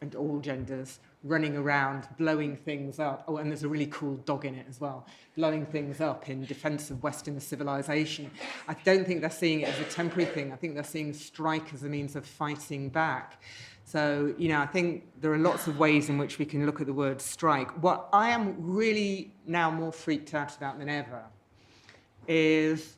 Speaker 3: and all genders running around, blowing things up. Oh, and there's a really cool dog in it as well, blowing things up in defence of Western civilization. I don't think they're seeing it as a temporary thing. I think they're seeing strike as a means of fighting back. So, I think there are lots of ways in which we can look at the word strike. What I am really now more freaked out about than ever is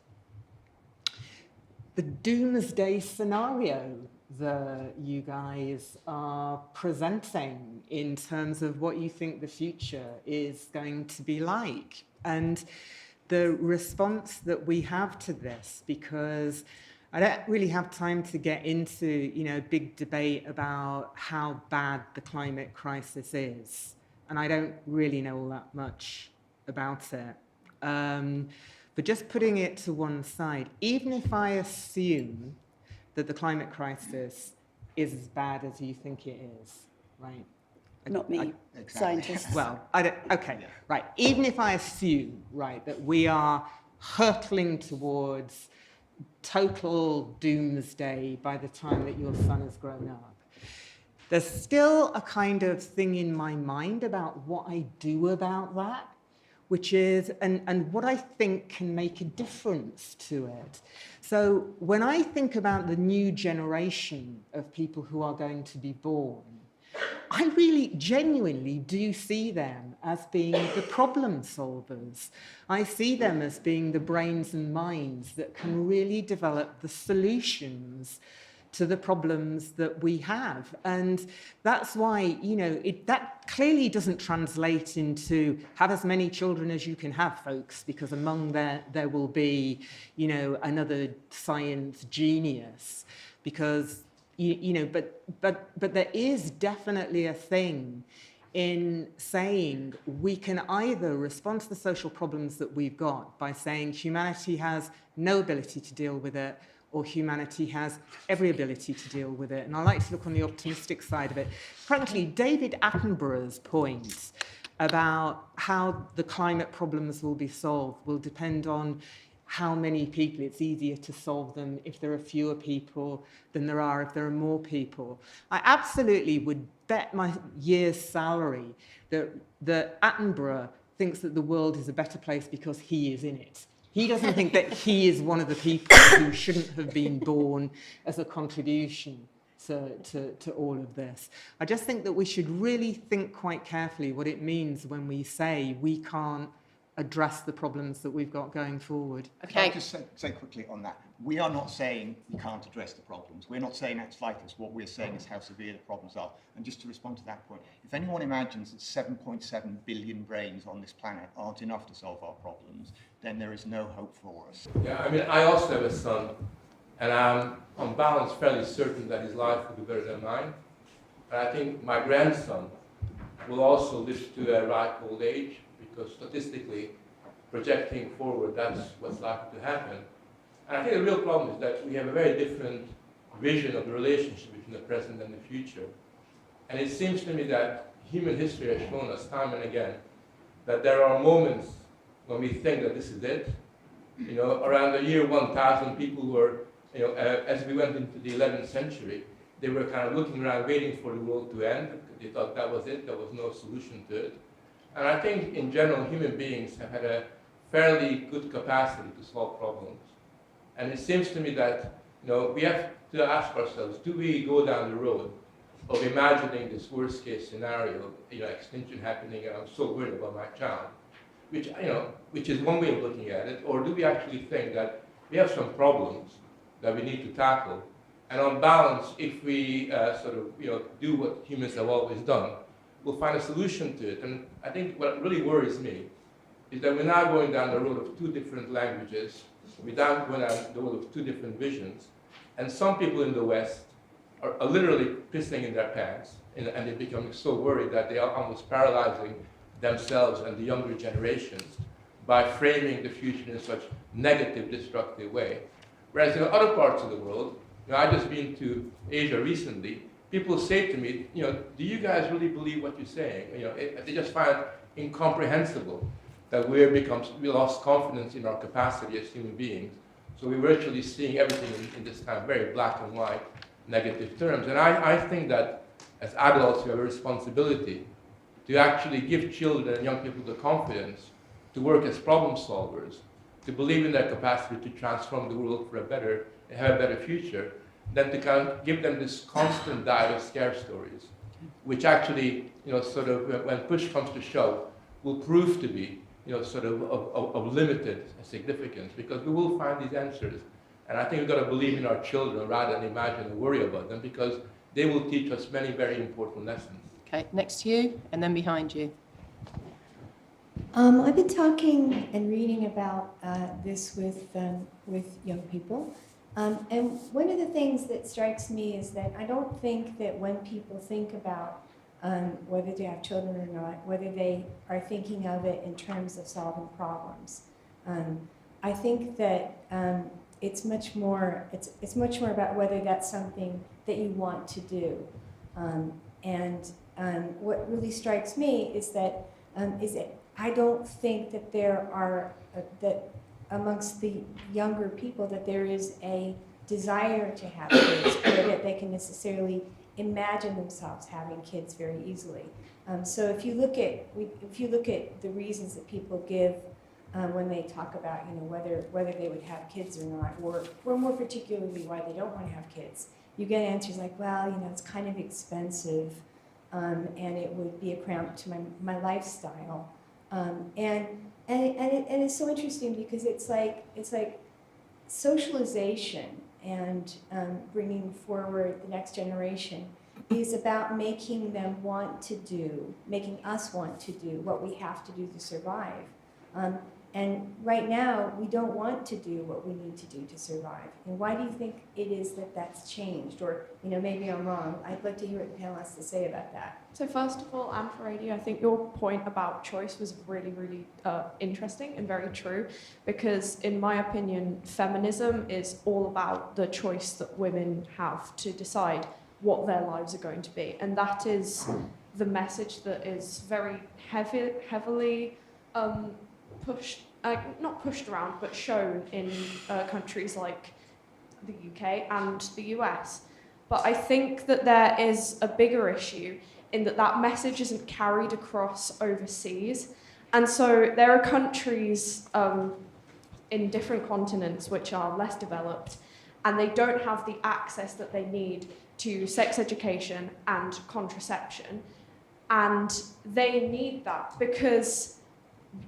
Speaker 3: the doomsday scenario that you guys are presenting in terms of what you think the future is going to be like. And the response that we have to this, because I don't really have time to get into, big debate about how bad the climate crisis is. And I don't really know all that much about it. But just putting it to one side, even if I assume that the climate crisis is as bad as you think it is, right?
Speaker 2: Not me,
Speaker 4: Exactly.
Speaker 2: scientists.
Speaker 3: Well, okay,
Speaker 4: Yeah.
Speaker 3: right. Even if I assume, right, that we are hurtling towards total doomsday by the time that your son has grown up, there's still a kind of thing in my mind about what I do about that, which is, and what I think can make a difference to it. So when I think about the new generation of people who are going to be born, I really genuinely do see them as being the problem solvers. I see them as being the brains and minds that can really develop the solutions to the problems that we have. And that's why, that clearly doesn't translate into have as many children as you can have, folks, because among there will be, another science genius, because but there is definitely a thing in saying we can either respond to the social problems that we've got by saying humanity has no ability to deal with it, or humanity has every ability to deal with it. And I like to look on the optimistic side of it. Frankly, David Attenborough's point about how the climate problems will be solved will depend on how many people. It's easier to solve them if there are fewer people than there are if there are more people. I absolutely would bet my year's salary that Attenborough thinks that the world is a better place because he is in it. He doesn't think that he is one of the people who shouldn't have been born as a contribution to all of this. I just think that we should really think quite carefully what it means when we say we can't address the problems that we've got going forward.
Speaker 4: Okay. Can I just say quickly on that? We are not saying we can't address the problems. We're not saying that's slightest. What we're saying is how severe the problems are. And just to respond to that point, if anyone imagines that 7.7 billion brains on this planet aren't enough to solve our problems, then there is no hope for us.
Speaker 10: Yeah, I also have a son, and I'm on balance fairly certain that his life will be better than mine. And I think my grandson will also live to a ripe old age, because statistically, projecting forward, that's what's likely to happen. And I think the real problem is that we have a very different vision of the relationship between the present and the future. And it seems to me that human history has shown us time and again that there are moments when we think that this is it. Around the year 1000, people were, as we went into the 11th century, they were kind of looking around waiting for the world to end. They thought that was it, there was no solution to it. And I think, in general, human beings have had a fairly good capacity to solve problems. And it seems to me that, we have to ask ourselves, do we go down the road of imagining this worst-case scenario, extinction happening, and I'm so worried about my child, which is one way of looking at it, or do we actually think that we have some problems that we need to tackle, and on balance, if we do what humans have always done, we'll find a solution to it. And I think what really worries me is that we're now going down the road of two different languages, we're now going down the road of two different visions, and some people in the West are literally pissing in their pants, and they're becoming so worried that they are almost paralyzing themselves and the younger generations by framing the future in such negative, destructive way. Whereas in other parts of the world, I just been to Asia recently, people say to me, do you guys really believe what you're saying? They just find it incomprehensible that we lost confidence in our capacity as human beings. So we're virtually seeing everything in this kind of very black and white negative terms. And I think that as adults, we have a responsibility to actually give children and young people the confidence to work as problem solvers, to believe in their capacity to transform the world for have a better future, than to kind of give them this constant diet of scare stories, which actually, sort of, when push comes to shove, will prove to be, sort of limited significance, because we will find these answers. And I think we've got to believe in our children rather than imagine and worry about them, because they will teach us many very important lessons.
Speaker 1: Okay, next to you, and then behind you.
Speaker 11: I've been talking and reading about this with young people. And one of the things that strikes me is that I don't think that when people think about whether they have children or not, whether they are thinking of it in terms of solving problems. I think that it's much more about whether that's something that you want to do. And what really strikes me is that I don't think that there are that amongst the younger people that there is a desire to have kids, or that they can necessarily imagine themselves having kids very easily. So if you look at the reasons that people give when they talk about whether they would have kids or not, or more particularly why they don't want to have kids, you get answers like, well, it's kind of expensive, and it would be a cramp to my lifestyle. And it's so interesting because it's like socialization and bringing forward the next generation is about making us want to do what we have to do to survive. And right now, we don't want to do what we need to do to survive. And why do you think it is that that's changed? Or, maybe I'm wrong. I'd like to hear what the panel has to say about that.
Speaker 12: So first of all, Furedi, I think your point about choice was really, really interesting and very true, because in my opinion, feminism is all about the choice that women have to decide what their lives are going to be. And that is the message that is very heavily not pushed around, but shown in countries like the UK and the US. But I think that there is a bigger issue in that message isn't carried across overseas. And so there are countries in different continents which are less developed, and they don't have the access that they need to sex education and contraception. And they need that because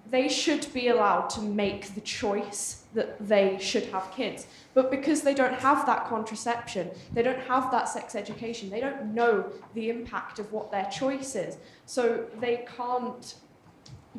Speaker 12: they should be allowed to make the choice that they should have kids. But because they don't have that contraception, they don't have that sex education, they don't know the impact of what their choice is. So they can't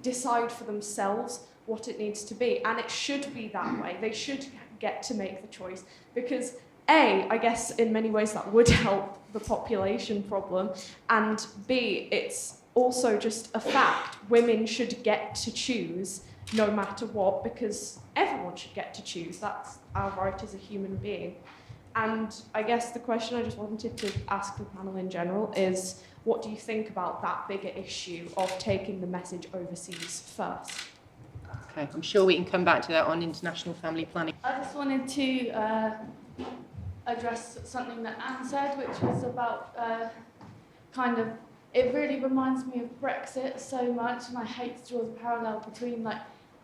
Speaker 12: decide for themselves what it needs to be. And it should be that way. They should get to make the choice. Because A, I guess in many ways that would help the population problem. And B, it's also just a fact. Women should get to choose no matter what, because everyone should get to choose. That's our right as a human being. And I guess the question I just wanted to ask the panel in general is, what do you think about that bigger issue of taking the message overseas first?
Speaker 1: Okay, I'm sure we can come back to that on international family planning.
Speaker 13: I just wanted to address something that Anne said, which was about it really reminds me of Brexit so much, and I hate to draw the parallel between,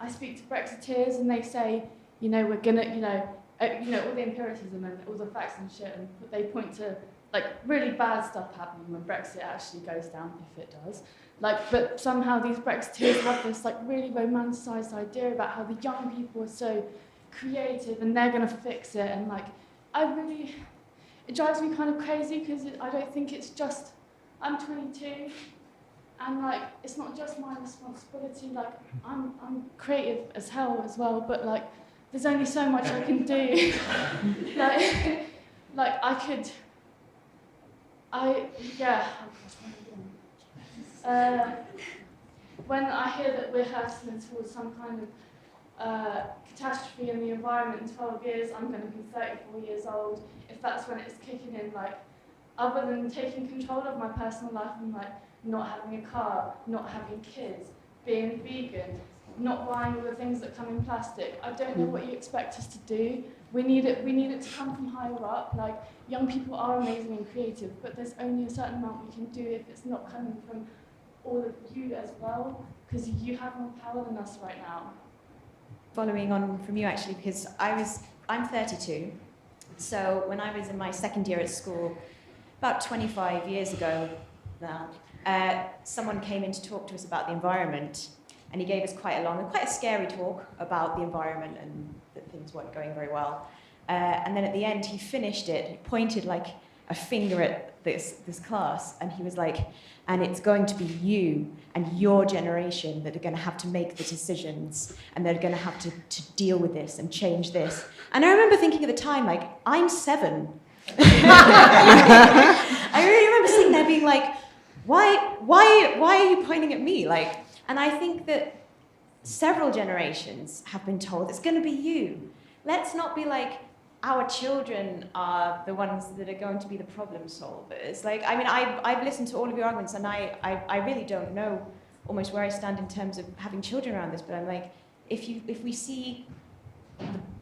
Speaker 13: I speak to Brexiteers and they say, we're gonna, all the empiricism and all the facts and shit, and they point to, really bad stuff happening when Brexit actually goes down, if it does. But somehow these Brexiteers have this, really romanticised idea about how the young people are so creative and they're gonna fix it, and, it drives me kind of crazy because I don't think it's just, I'm 22, And like, it's not just my responsibility. Like, I'm creative as hell as well, but like, there's only so much I can do. like I could. When I hear that we're hurtling towards some kind of catastrophe in the environment in 12 years, I'm going to be 34 years old. If that's when it's kicking in, like, other than taking control of my personal life and like not having a car, not having kids, being vegan, not buying all the things that come in plastic, I don't know what you expect us to do. We need it to come from higher up. Like, young people are amazing and creative, but there's only a certain amount we can do if it's not coming from all of you as well, because you have more power than us right now.
Speaker 14: Following on from you, actually, because I'm 32, so when I was in my second year at school, about 25 years ago now, someone came in to talk to us about the environment, and he gave us quite a scary talk about the environment and that things weren't going very well. And then at the end, he finished it, he pointed like a finger at this class, and he was like, and it's going to be you and your generation that are going to have to make the decisions, and they're going to have to deal with this and change this. And I remember thinking at the time, like, I'm 7. I really remember sitting there being like, why are you pointing at me? Like, and I think that several generations have been told it's going to be you. Let's not be like, our children are the ones that are going to be the problem solvers. Like, I mean, I've listened to all of your arguments, and I really don't know almost where I stand in terms of having children around this, but I'm like, if we see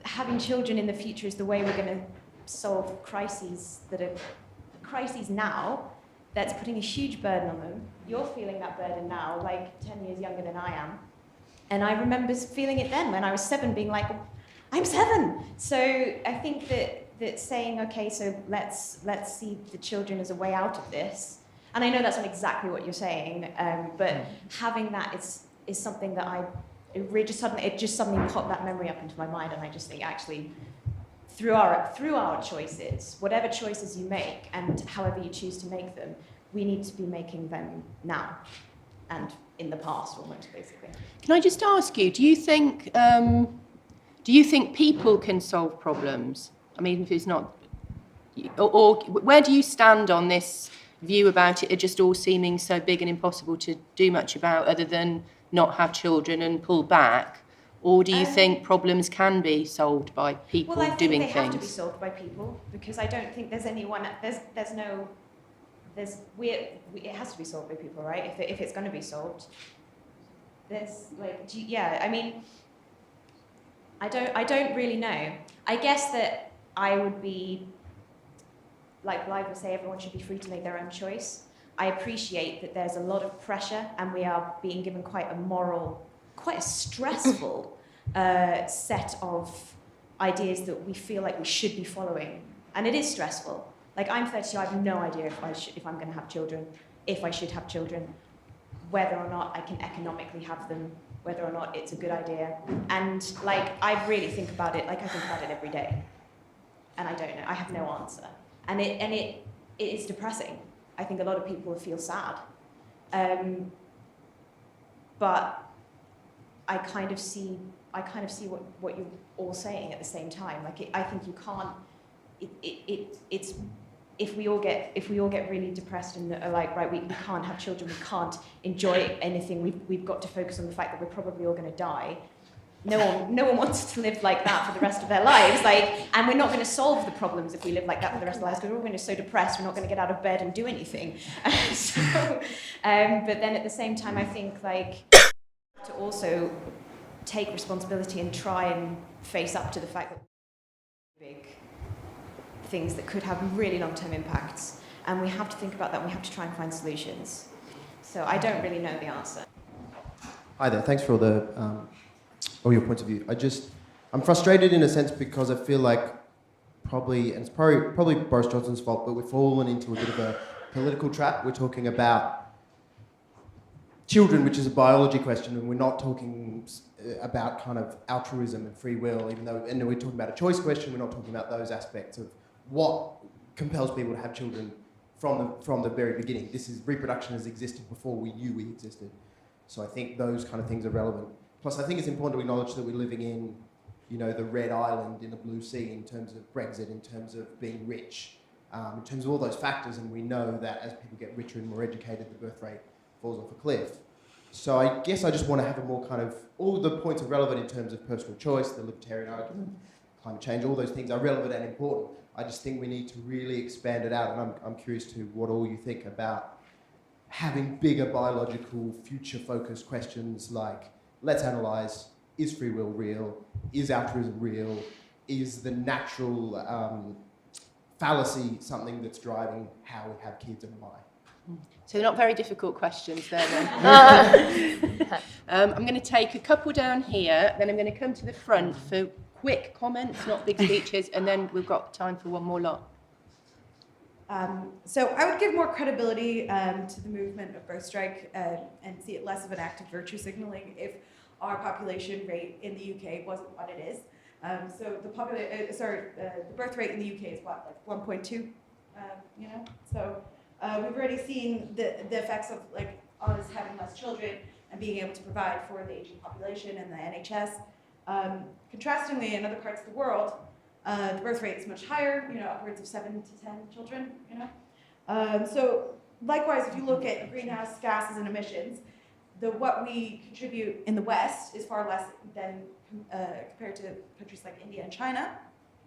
Speaker 14: having children in the future is the way we're going to solve crises that are crises now, that's putting a huge burden on them. You're feeling that burden now, like 10 years younger than I am. And I remember feeling it then when I was 7, being like, I'm 7. So I think that saying, okay, so let's see the children as a way out of this. And I know that's not exactly what you're saying, but having that is something that it just suddenly popped that memory up into my mind, and I just think actually through our choices, whatever choices you make and however you choose to make them, we need to be making them now and in the past almost, basically.
Speaker 1: Can I just ask you, do you think people can solve problems? I mean, if it's not, or where do you stand on this view about it just all seeming so big and impossible to do much about other than not have children and pull back? Or do you think problems can be solved by people doing things?
Speaker 14: Well, I think they have to be solved by people, because I don't think there's anyone, it has to be solved by people, right? If it's going to be solved. I mean, I don't really know. I guess that I would be, like Blythe would say, everyone should be free to make their own choice. I appreciate that there's a lot of pressure, and we are being given quite a stressful set of ideas that we feel like we should be following. And it is stressful. Like, I'm 32, I have no idea if I'm going to have children, if I should have children, whether or not I can economically have them, whether or not it's a good idea. And like, I really think about it, like I think about it every day. And I don't know, I have no answer. And it is depressing. I think a lot of people feel sad. But I kind of see what you're all saying at the same time. Like, I think you can't. It's if we all get really depressed and are like, right, we can't have children, we can't enjoy anything. We've got to focus on the fact that we're probably all going to die. No one wants to live like that for the rest of their lives. Like, and we're not going to solve the problems if we live like that for the rest of our lives, because we're all going to be so depressed, we're not going to get out of bed and do anything. But then at the same time, I think like to also take responsibility and try and face up to the fact that big things that could have really long-term impacts, and we have to think about that, and we have to try and find solutions. So I don't really know the answer.
Speaker 15: Hi there, thanks for all your points of view. I'm frustrated in a sense because I feel like it's probably Boris Johnson's fault, but we've fallen into a bit of a political trap. We're talking about children, which is a biology question, and we're not talking about kind of altruism and free will, and we're talking about a choice question. We're not talking about those aspects of what compels people to have children from the very beginning. Reproduction has existed before we knew we existed. So I think those kind of things are relevant. Plus, I think it's important to acknowledge that we're living in, the red island in the blue sea in terms of Brexit, in terms of being rich, in terms of all those factors, and we know that as people get richer and more educated, the birth rate falls off a cliff. So I guess I just want to have a more kind of, all the points are relevant in terms of personal choice, the libertarian argument, climate change, all those things are relevant and important. I just think we need to really expand it out, and I'm curious to what all you think about having bigger biological, future-focused questions like, let's analyse, is free will real? Is altruism real? Is the natural fallacy something that's driving how we have kids and why?
Speaker 1: So they're not very difficult questions there then. I'm going to take a couple down here, then I'm going to come to the front for quick comments, not big speeches, and then we've got time for one more lot.
Speaker 16: So I would give more credibility to the movement of BirthStrike and see it less of an act of virtue signaling if our population rate in the UK wasn't what it is. So the birth rate in the UK is what, like 1.2, So we've already seen the effects of like us having less children and being able to provide for the aging population and the NHS. Contrastingly, in other parts of the world, the birth rate is much higher, upwards of 7 to 10 children, So likewise, if you look at greenhouse gases and emissions, what we contribute in the West is far less than compared to countries like India and China.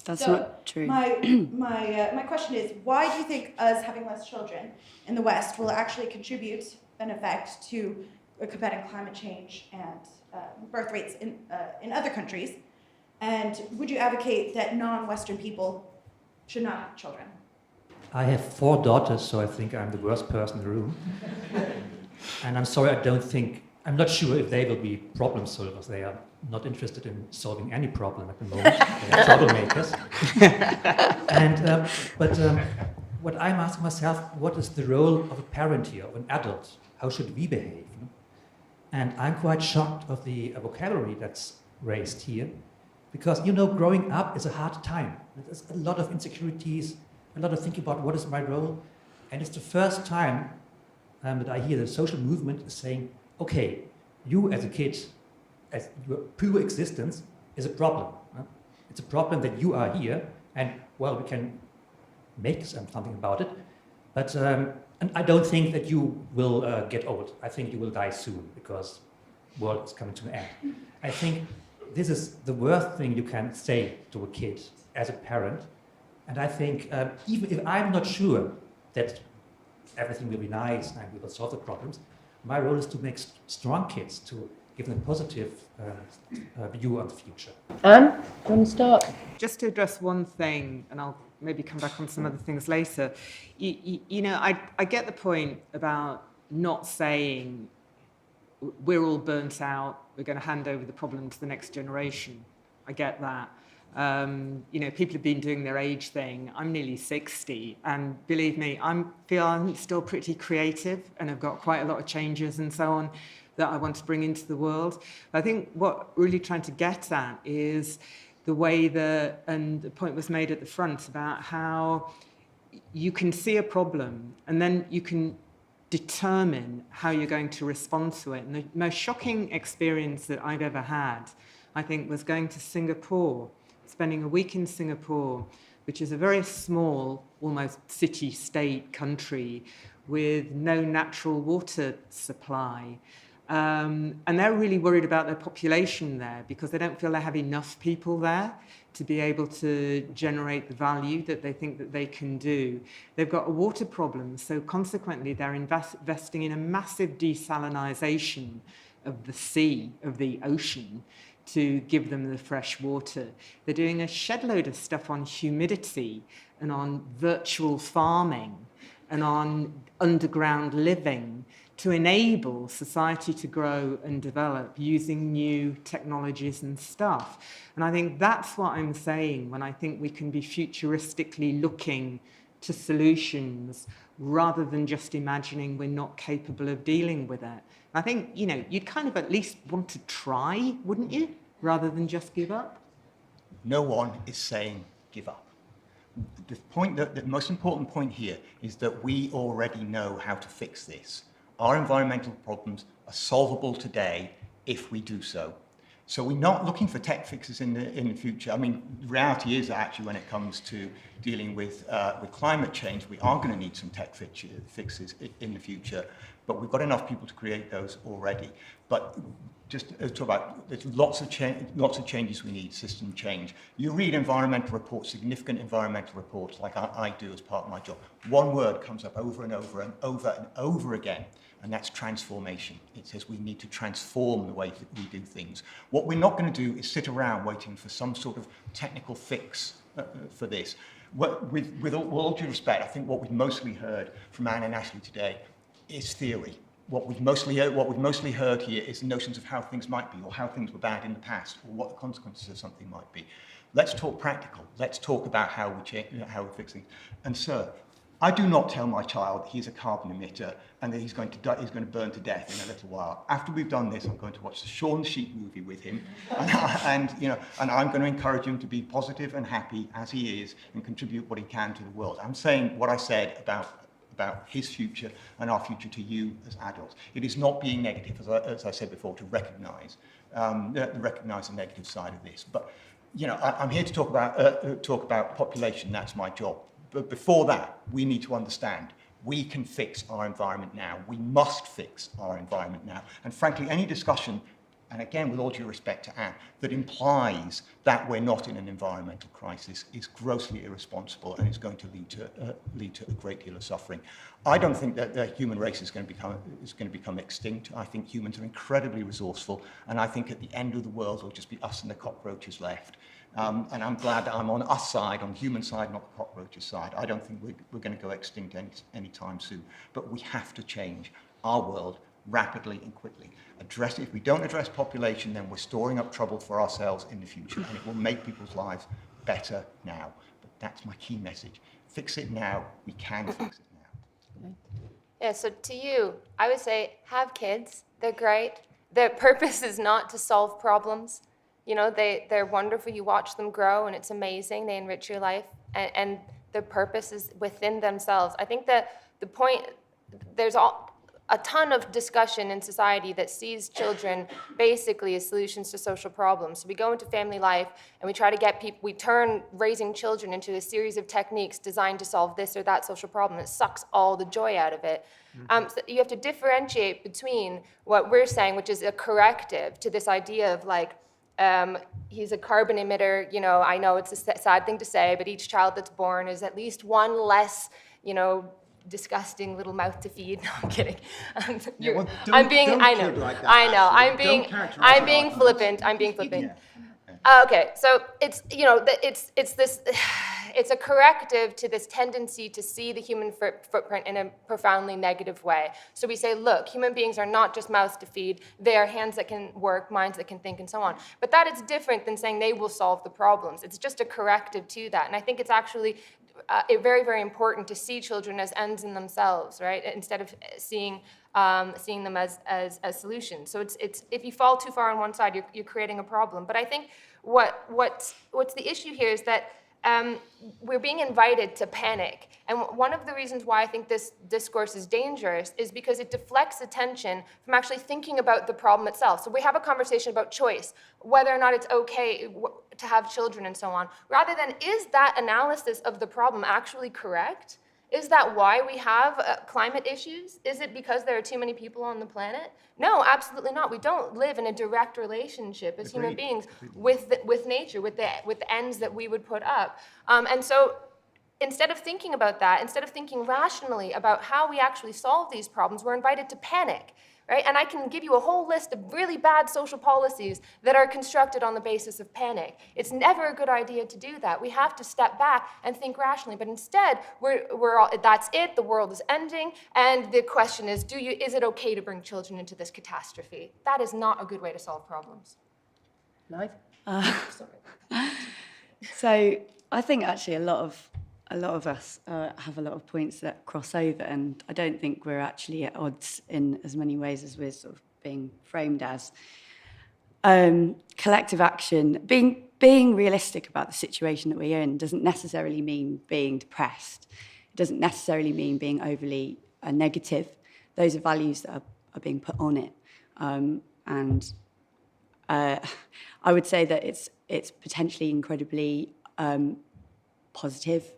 Speaker 2: That's not true.
Speaker 16: My question is, why do you think us having less children in the West will actually contribute an effect to combating climate change and birth rates in other countries? And would you advocate that non-Western people should not have children?
Speaker 17: I have 4 daughters, so I think I'm the worst person in the room. And I'm sorry, I'm not sure if they will be problem solvers. They are not interested in solving any problem at the moment. They are troublemakers. But what I'm asking myself, what is the role of a parent here, of an adult? How should we behave? And I'm quite shocked of the vocabulary that's raised here. Because, growing up is a hard time. There's a lot of insecurities, a lot of thinking about what is my role. And it's the first time that I hear the social movement is saying, okay, you as a kid, as your pure existence is a problem. It's a problem that you are here, and well, we can make something about it. But and I don't think that you will get old. I think you will die soon because the world is coming to an end. I think this is the worst thing you can say to a kid as a parent. And I think even if I'm not sure that everything will be nice and we will solve the problems, my role is to make strong kids, to give them a positive view on the future.
Speaker 1: Anne, do you want to start?
Speaker 3: Just to address one thing, and I'll maybe come back on some other things later. I get the point about not saying we're all burnt out, we're going to hand over the problem to the next generation. I get that. People have been doing their age thing. I'm nearly 60, and believe me, I'm still pretty creative, and I've got quite a lot of changes and so on that I want to bring into the world. But I think what we're really trying to get at is the way and the point was made at the front about how you can see a problem and then you can determine how you're going to respond to it. And the most shocking experience that I've ever had, I think, was going to Singapore, spending a week in Singapore, which is a very small, almost city-state country with no natural water supply. And they're really worried about their population there because they don't feel they have enough people there to be able to generate the value that they think that they can do. They've got a water problem, so consequently they're investing in a massive desalinization of the sea, of the ocean, to give them the fresh water. They're doing a shed load of stuff on humidity and on virtual farming and on underground living to enable society to grow and develop using new technologies and stuff. And I think that's what I'm saying when I think we can be futuristically looking to solutions rather than just imagining we're not capable of dealing with it. I think, you'd kind of at least want to try, wouldn't you? Rather than just give up.
Speaker 4: No one is saying give up. The most important point here is that we already know how to fix this. Our environmental problems are solvable today if we do so. So we're not looking for tech fixes in the future. I mean, the reality is that actually when it comes to dealing with climate change, we are going to need some tech fixes in the future, but we've got enough people to create those already. But just talk about, there's lots of changes we need, system change. You read environmental reports, significant environmental reports, like I do as part of my job. One word comes up over and over and over and over again, and that's transformation. It says we need to transform the way that we do things. What we're not going to do is sit around waiting for some sort of technical fix for this. With all due respect, I think what we've mostly heard from Anne and Ashley today is theory. What we've mostly heard here is notions of how things might be, or how things were bad in the past, or what the consequences of something might be. Let's talk practical. Let's talk about how we fix things. And sir, I do not tell my child he's a carbon emitter and that he's going to burn to death in a little while. After we've done this, I'm going to watch the Shaun the Sheep movie with him, and I'm going to encourage him to be positive and happy as he is and contribute what he can to the world. I'm saying what I said about his future and our future to you as adults. It is not being negative, as I said before, to recognise the negative side of this. But I'm here to talk about population. That's my job. But before that, we need to understand we can fix our environment now. We must fix our environment now. And frankly, any discussion, and again, with all due respect to Anne, that implies that we're not in an environmental crisis is grossly irresponsible and is going to lead to a great deal of suffering. I don't think that the human race is going to become extinct. I think humans are incredibly resourceful, and I think at the end of the world, it'll just be us and the cockroaches left. And I'm glad that I'm on us side, on the human side, not the cockroaches side. I don't think we're going to go extinct anytime soon. But we have to change our world rapidly and quickly. If we don't address population, then we're storing up trouble for ourselves in the future, and it will make people's lives better now. But that's my key message. Fix it now. We can fix it now.
Speaker 5: Yeah, so to you, I would say have kids. They're great. Their purpose is not to solve problems. They're wonderful. You watch them grow, and it's amazing. They enrich your life, and their purpose is within themselves. I think that the point, there's a ton of discussion in society that sees children basically as solutions to social problems. So we go into family life and we try to get people, we turn raising children into a series of techniques designed to solve this or that social problem. It sucks all the joy out of it. So you have to differentiate between what we're saying, which is a corrective to this idea of he's a carbon emitter. I know it's a sad thing to say, but each child that's born is at least one less, disgusting little mouth to feed. No, I'm kidding. I'm being flippant. Okay, so it's a corrective to this tendency to see the human footprint in a profoundly negative way. So we say, look, human beings are not just mouths to feed, they are hands that can work, minds that can think, and so on. But that is different than saying they will solve the problems. It's just a corrective to that. And I think it's actually very, very important to see children as ends in themselves, right? Instead of seeing them as solutions. So it's if you fall too far on one side, you're creating a problem. But I think what's the issue here is that we're being invited to panic. And one of the reasons why I think this discourse is dangerous is because it deflects attention from actually thinking about the problem itself. So we have a conversation about choice, whether or not it's okay to have children and so on, rather than is that analysis of the problem actually correct? Is that why we have climate issues? Is it because there are too many people on the planet? No, absolutely not. We don't live in a direct relationship as human beings with nature, with the ends that we would put up. And so instead of thinking about that, instead of thinking rationally about how we actually solve these problems, we're invited to panic. Right? And I can give you a whole list of really bad social policies that are constructed on the basis of panic. It's never a good idea to do that. We have to step back and think rationally. But instead, that's it. The world is ending. And the question is, is it okay to bring children into this catastrophe? That is not a good way to solve problems.
Speaker 1: Blythe?
Speaker 2: Sorry. So I think actually a lot of us have a lot of points that cross over, and I don't think we're actually at odds in as many ways as we're sort of being framed as. Collective action, being being realistic about the situation that we're in doesn't necessarily mean being depressed. It doesn't necessarily mean being overly negative. Those are values that are being put on it. I would say that it's potentially incredibly positive.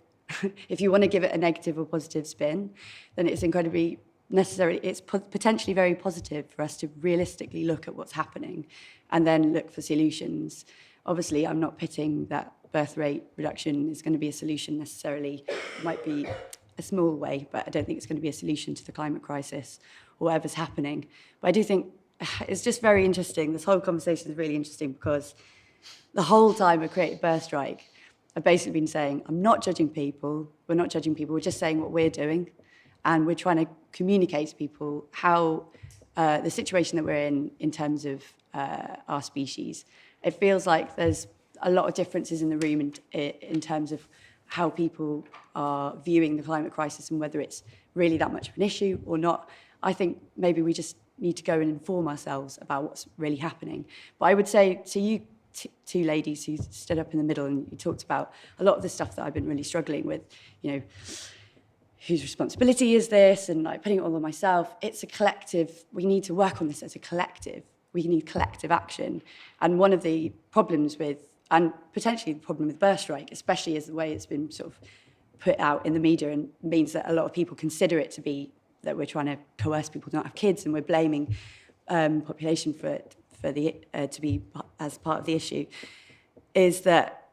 Speaker 2: If you want to give it a negative or positive spin, then it's incredibly necessary. It's potentially very positive for us to realistically look at what's happening and then look for solutions. Obviously, I'm not pitting that birth rate reduction is going to be a solution necessarily. It might be a small way, but I don't think it's going to be a solution to the climate crisis or whatever's happening. But I do think it's just very interesting. This whole conversation is really interesting because the whole time I created BirthStrike, I've basically been saying, I'm not judging people. We're not judging people. We're just saying what we're doing. And we're trying to communicate to people how the situation that we're in terms of our species. It feels like there's a lot of differences in the room in terms of how people are viewing the climate crisis and whether it's really that much of an issue or not. I think maybe we just need to go and inform ourselves about what's really happening. But I would say to you two ladies who stood up in the middle and you talked about a lot of the stuff that I've been really struggling with, you know, whose responsibility is this, and like putting it all on myself. It's a collective. We need to work on this as a collective. We need collective action. And one of the problems with, and potentially the problem with BirthStrike, especially as the way it's been sort of put out in the media, and means that a lot of people consider it to be that we're trying to coerce people to not have kids, and we're blaming population for the to be as part of the issue, is that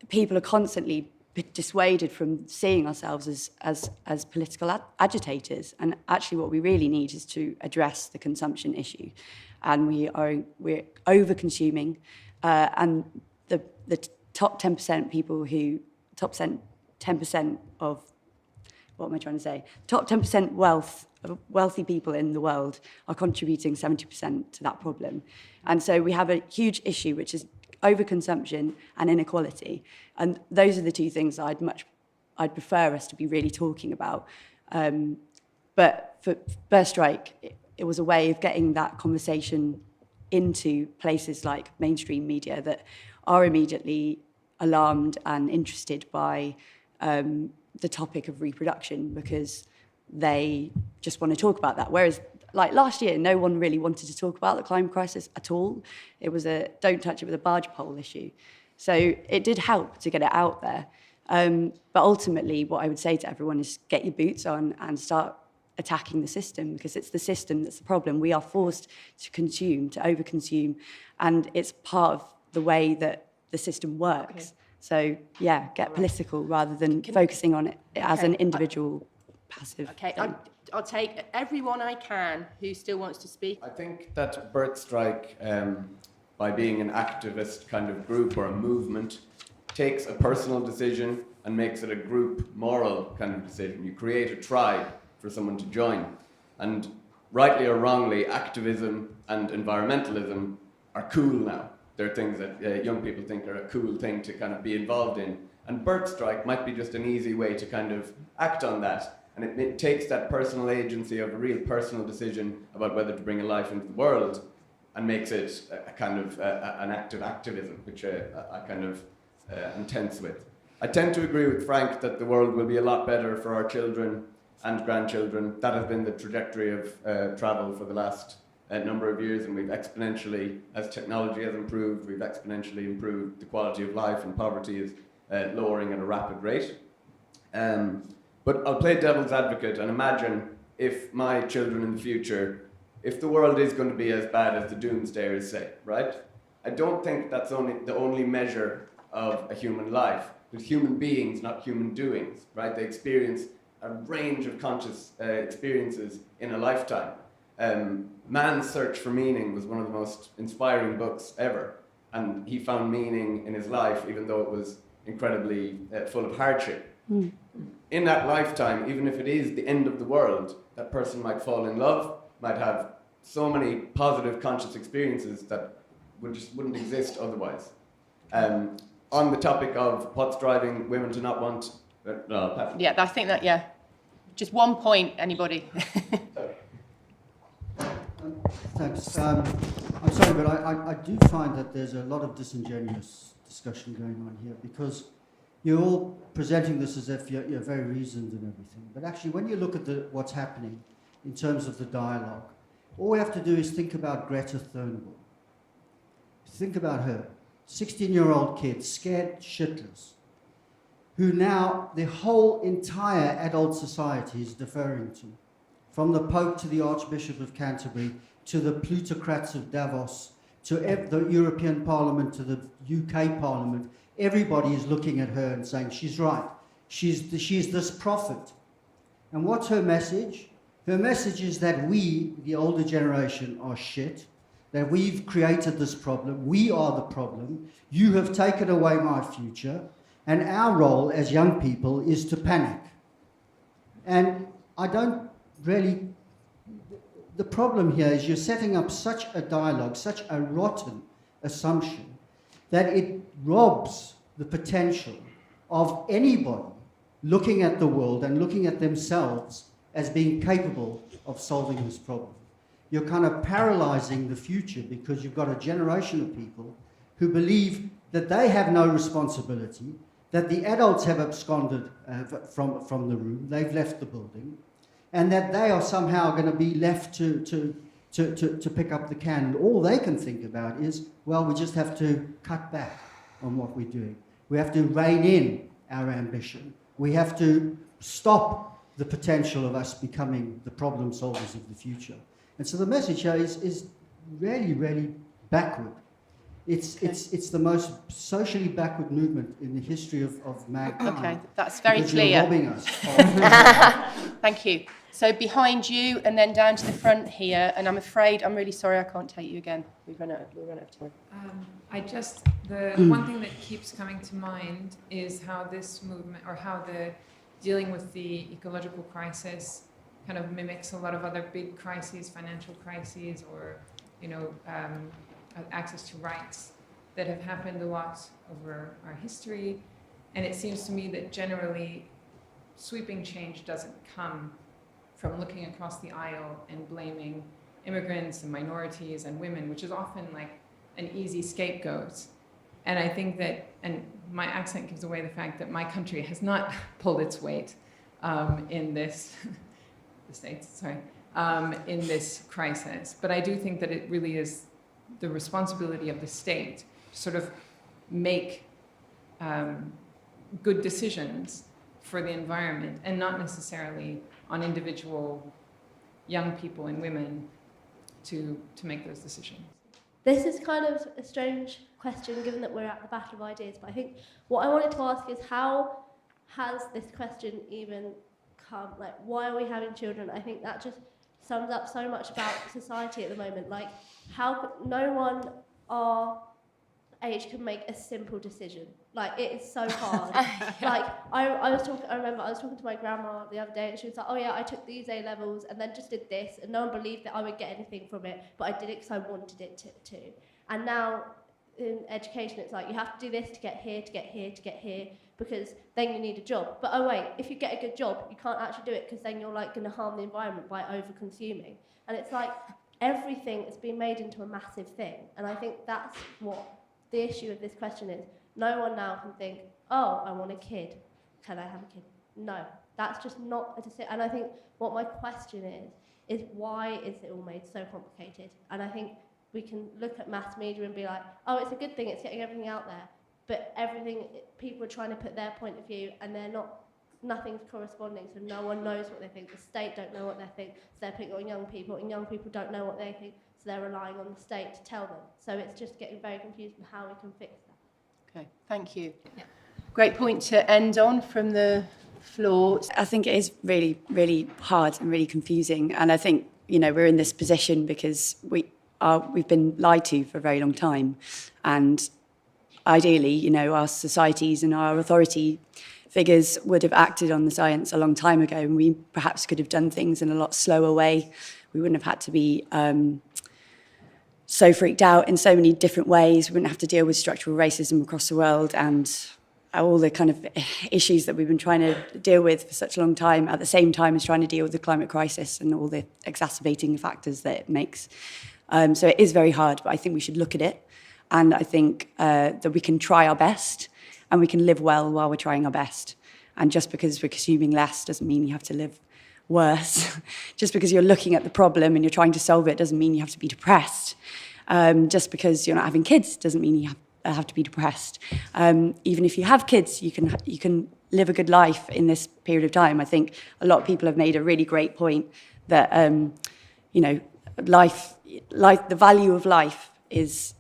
Speaker 2: people are constantly dissuaded from seeing ourselves as political agitators. And actually what we really need is to address the consumption issue. And we're over-consuming, and the top 10% people who, top 10% of, what am I trying to say? Top 10% wealthy people in the world are contributing 70% to that problem. And so we have a huge issue, which is overconsumption and inequality. And those are the two things that I'd prefer us to be really talking about. But for BirthStrike, it was a way of getting that conversation into places like mainstream media that are immediately alarmed and interested by the topic of reproduction, because they just want to talk about that. Whereas like last year, no one really wanted to talk about the climate crisis at all. It was a don't touch it with a barge pole issue. So it did help to get it out there. But ultimately, what I would say to everyone is get your boots on and start attacking the system, because it's the system that's the problem. We are forced to consume, to overconsume, and it's part of the way that the system works. Okay. So yeah, get political rather than focusing on it as an individual passive.
Speaker 1: Okay, I'll take everyone I can who still wants to speak.
Speaker 18: I think that BirthStrike, by being an activist kind of group or a movement, takes a personal decision and makes it a group moral kind of decision. You create a tribe for someone to join. And rightly or wrongly, activism and environmentalism are cool now. They're things that young people think are a cool thing to kind of be involved in. And BirthStrike might be just an easy way to kind of act on that. And it takes that personal agency of a real personal decision about whether to bring a life into the world and makes it a kind of an act of activism, which I kind of am tense with. I tend to agree with Frank that the world will be a lot better for our children and grandchildren. That has been the trajectory of travel for the last number of years, and we've exponentially, as technology has improved, we've exponentially improved the quality of life, and poverty is lowering at a rapid rate. But I'll play devil's advocate and imagine if my children in the future, if the world is going to be as bad as the doomsdayers say, right? I don't think that's the only measure of a human life. There's human beings, not human doings, right? They experience a range of conscious experiences in a lifetime. Man's Search for Meaning was one of the most inspiring books ever. And he found meaning in his life, even though it was incredibly full of hardship. Mm. In that lifetime, even if it is the end of the world, that person might fall in love, might have so many positive conscious experiences that wouldn't exist otherwise. On the topic of what's driving women to not want...
Speaker 1: Yeah, I think that, yeah. Just one point, anybody.
Speaker 19: Thanks. I'm sorry, but I do find that there's a lot of disingenuous discussion going on here, because you're all presenting this as if you're very reasoned and everything. But actually, when you look at what's happening in terms of the dialogue, all we have to do is think about Greta Thunberg. Think about her, 16-year-old kid, scared shitless, who now the whole entire adult society is deferring to, from the Pope to the Archbishop of Canterbury, to the plutocrats of Davos, to the European Parliament, to the UK Parliament. Everybody is looking at her and saying, she's right. She's this prophet. And what's her message? Her message is that we, the older generation, are shit, that we've created this problem. We are the problem. You have taken away my future. And our role as young people is to panic. And I don't really... The problem here is you're setting up such a dialogue, such a rotten assumption, that it robs the potential of anybody looking at the world and looking at themselves as being capable of solving this problem. You're kind of paralyzing the future because you've got a generation of people who believe that they have no responsibility, that the adults have absconded from the room, they've left the building, and that they are somehow going to be left to pick up the can. And all they can think about is, well, we just have to cut back on what we're doing. We have to rein in our ambition. We have to stop the potential of us becoming the problem solvers of the future. And so the message here is really, really backward. It's the most socially backward movement in the history of mankind.
Speaker 1: Okay, that's very
Speaker 19: because
Speaker 1: clear.
Speaker 19: You're robbing us.
Speaker 1: Thank you. So behind you and then down to the front here, and I'm afraid, I'm really sorry I can't take you again. We've run out of time.
Speaker 20: The one thing that keeps coming to mind is how this movement, or how the dealing with the ecological crisis kind of mimics a lot of other big crises, financial crises, or, access to rights that have happened a lot over our history. And it seems to me that generally sweeping change doesn't come from looking across the aisle and blaming immigrants and minorities and women, which is often like an easy scapegoat. And I think that, and my accent gives away the fact that my country has not pulled its weight in this, the States, sorry, in this crisis. But I do think that it really is the responsibility of the state to sort of make good decisions for the environment, and not necessarily on individual young people and women to make those decisions.
Speaker 21: This is kind of a strange question given that we're at the battle of ideas, but I think what I wanted to ask is, how has this question even come? Like, why are we having children? I think that just sums up so much about society at the moment. Like, how no one our age can make a simple decision. Like, it is so hard. Like, I remember I was talking to my grandma the other day, and she was like, oh yeah, I took these A levels and then just did this, and no one believed that I would get anything from it, but I did it because I wanted it to. And now in education, it's like, you have to do this to get here, to get here, to get here, because then you need a job. But oh wait, if you get a good job, you can't actually do it because then you're like going to harm the environment by over-consuming. And it's like, everything is being made into a massive thing. And I think that's what the issue of this question is. No one now can think, oh, I want a kid. Can I have a kid? No, that's just not a decision. And I think what my question is why is it all made so complicated? And I think we can look at mass media and be like, oh, it's a good thing, it's getting everything out there. But people are trying to put their point of view, and nothing's corresponding, so no one knows what they think. The state don't know what they think, so they're picking on young people, and young people don't know what they think, so they're relying on the state to tell them. So it's just getting very confused on how we can fix that.
Speaker 1: Okay, thank you. Yeah. Great point to end on from the floor.
Speaker 2: I think it is really, really hard and really confusing, and I think, we're in this position because we've been lied to for a very long time, and ideally, our societies and our authority figures would have acted on the science a long time ago, and we perhaps could have done things in a lot slower way. We wouldn't have had to be so freaked out in so many different ways. We wouldn't have to deal with structural racism across the world and all the kind of issues that we've been trying to deal with for such a long time, at the same time as trying to deal with the climate crisis and all the exacerbating factors that it makes. So it is very hard, but I think we should look at it. And I think that we can try our best and we can live well while we're trying our best. And just because we're consuming less doesn't mean you have to live worse. Just because you're looking at the problem and you're trying to solve it doesn't mean you have to be depressed. Just because you're not having kids doesn't mean you have to be depressed. Even if you have kids, you can live a good life in this period of time. I think a lot of people have made a really great point that life, the value of life is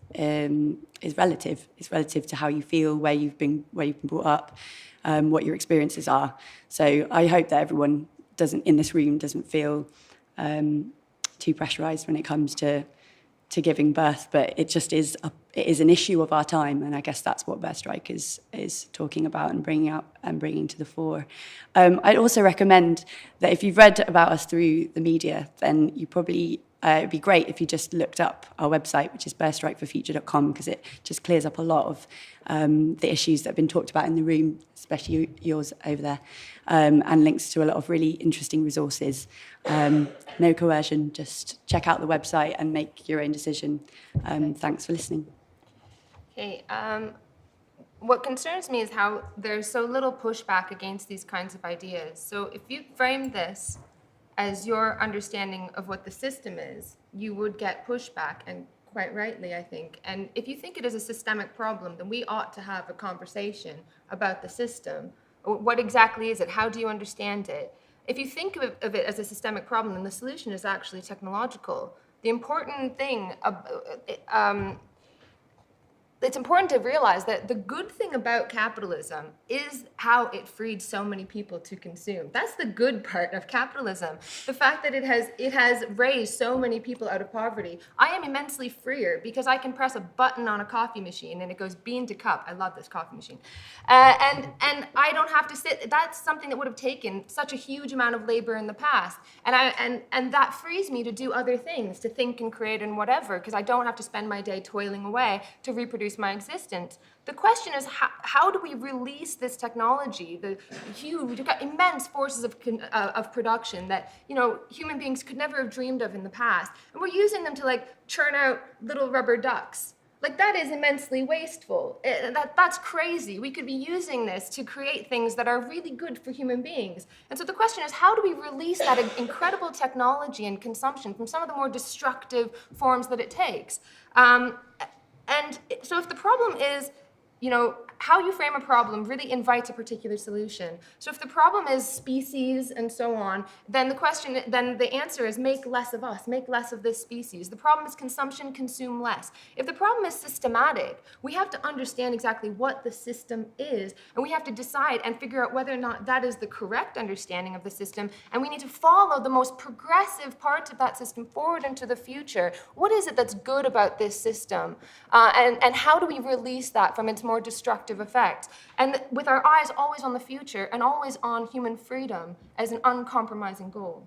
Speaker 2: relative. It's relative to how you feel, where you've been brought up, what your experiences are. So I hope that everyone in this room doesn't feel too pressurized when it comes to giving birth, but it just is it is an issue of our time, and I guess that's what BirthStrike is talking about and bringing up and bringing to the fore. I'd also recommend that if you've read about us through the media, then you probably it'd be great if you just looked up our website, which is birthstrikeforfuture.com, because it just clears up a lot of the issues that have been talked about in the room, especially yours over there, and links to a lot of really interesting resources. No coercion, just check out the website and make your own decision. Thanks for listening.
Speaker 5: Okay. What concerns me is how there's so little pushback against these kinds of ideas. So if you frame this as your understanding of what the system is, you would get pushback, and quite rightly, I think. And if you think it is a systemic problem, then we ought to have a conversation about the system. What exactly is it? How do you understand it? If you think of it as a systemic problem, then the solution is actually technological. The important thing, it's important to realize that the good thing about capitalism is how it freed so many people to consume. That's the good part of capitalism. The fact that it has raised so many people out of poverty. I am immensely freer because I can press a button on a coffee machine and it goes bean to cup. I love this coffee machine. And I don't have to sit. That's something that would have taken such a huge amount of labor in the past. And that frees me to do other things, to think and create and whatever, because I don't have to spend my day toiling away to reproduce my existence. The question is, how do we release this technology, the huge, immense forces of production that human beings could never have dreamed of in the past, and we're using them to churn out little rubber ducks. That is immensely wasteful. That's crazy. We could be using this to create things that are really good for human beings. And so the question is, how do we release that incredible technology and consumption from some of the more destructive forms that it takes? And so if the problem is, how you frame a problem really invites a particular solution. So if the problem is species and so on, then the answer is make less of us, make less of this species. The problem is consumption, consume less. If the problem is systematic, we have to understand exactly what the system is, and we have to decide and figure out whether or not that is the correct understanding of the system, and we need to follow the most progressive parts of that system forward into the future. What is it that's good about this system? And how do we release that from its more destructive effects, and with our eyes always on the future and always on human freedom as an uncompromising goal?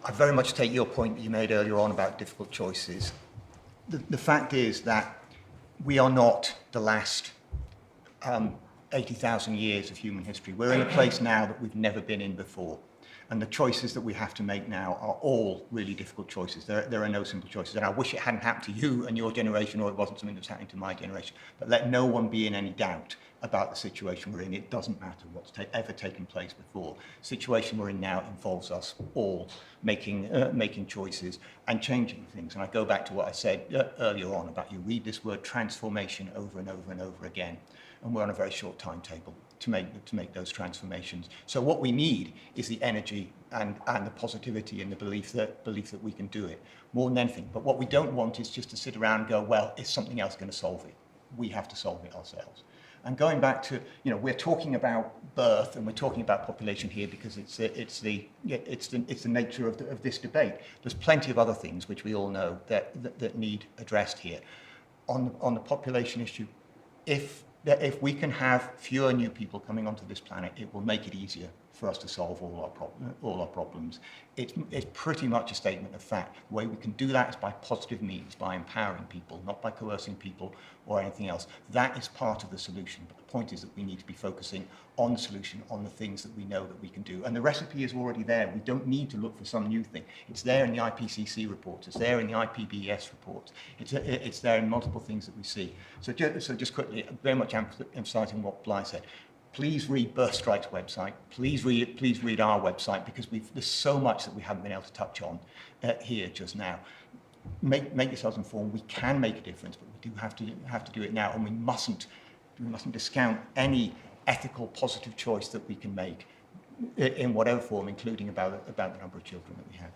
Speaker 4: I very much take your point that you made earlier on about difficult choices. The fact is that we are not the last 80,000 years of human history. We're in a place now that we've never been in before. And the choices that we have to make now are all really difficult choices. There are no simple choices. And I wish it hadn't happened to you and your generation, or it wasn't something that's happening to my generation. But let no one be in any doubt about the situation we're in. It doesn't matter what's ever taken place before. The situation we're in now involves us all making choices and changing things. And I go back to what I said earlier on about you read this word transformation over and over and over again. And we're on a very short timetable to make those transformations. So what we need is the energy and the positivity and the belief that we can do it more than anything. But what we don't want is just to sit around and go, well, is something else going to solve it? We have to solve it ourselves. And going back to, we're talking about birth and we're talking about population here because it's the nature of this debate. There's plenty of other things which we all know that need addressed here. On the population issue, if we can have fewer new people coming onto this planet, it will make it easier for us to solve all our problems. It's pretty much a statement of fact. The way we can do that is by positive means, by empowering people, not by coercing people or anything else. That is part of the solution, but the point is that we need to be focusing on the solution, on the things that we know that we can do. And the recipe is already there. We don't need to look for some new thing. It's there in the IPCC report, it's there in the IPBES report, it's there in multiple things that we see. So just quickly, very much emphasising what Blythe said. Please read BirthStrike's website. Please read our website, because there's so much that we haven't been able to touch on here just now. Make yourselves informed. We can make a difference, but we do have to do it now, and we mustn't discount any ethical, positive choice that we can make in whatever form, including about the number of children that we have.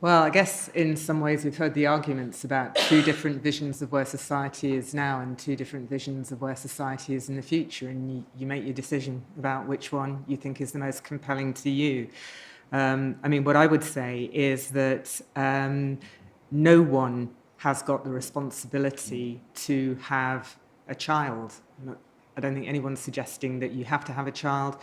Speaker 3: Well, I guess in some ways we've heard the arguments about two different visions of where society is now and two different visions of where society is in the future, and you make your decision about which one you think is the most compelling to you. I mean, what I would say is that no one has got the responsibility to have a child. I don't think anyone's suggesting that you have to have a child.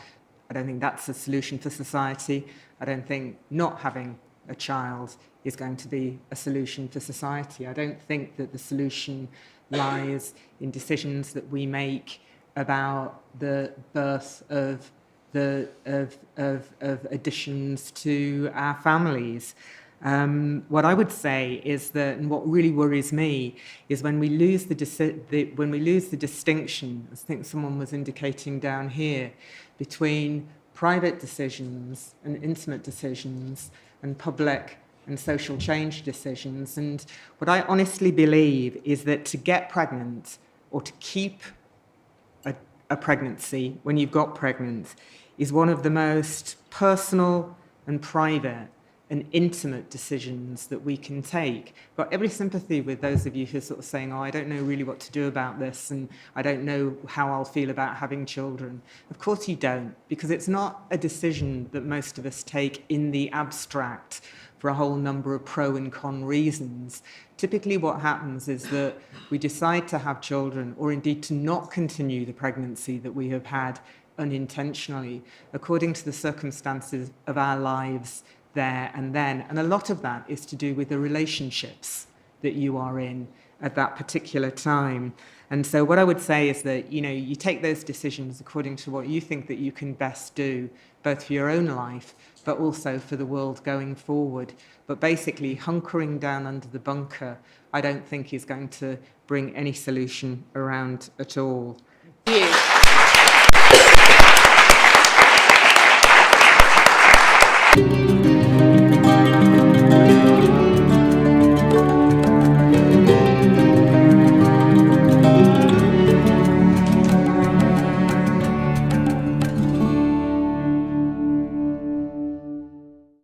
Speaker 3: I don't think that's a solution for society. I don't think not having a child is going to be a solution for society. I don't think that the solution lies in decisions that we make about the birth of additions to our families. What I would say is that, and what really worries me, is when we lose the distinction, as I think someone was indicating down here, between private decisions and intimate decisions and public and social change decisions. And what I honestly believe is that to get pregnant or to keep a pregnancy when you've got pregnant is one of the most personal and private and intimate decisions that we can take. I've got every sympathy with those of you who are sort of saying, oh, I don't know really what to do about this, and I don't know how I'll feel about having children. Of course you don't, because it's not a decision that most of us take in the abstract for a whole number of pro and con reasons. Typically what happens is that we decide to have children, or indeed to not continue the pregnancy that we have had unintentionally, according to the circumstances of our lives there and then. And a lot of that is to do with the relationships that you are in at that particular time. And so what I would say is that, you take those decisions according to what you think that you can best do, both for your own life, but also for the world going forward. But basically, hunkering down under the bunker, I don't think is going to bring any solution around at all.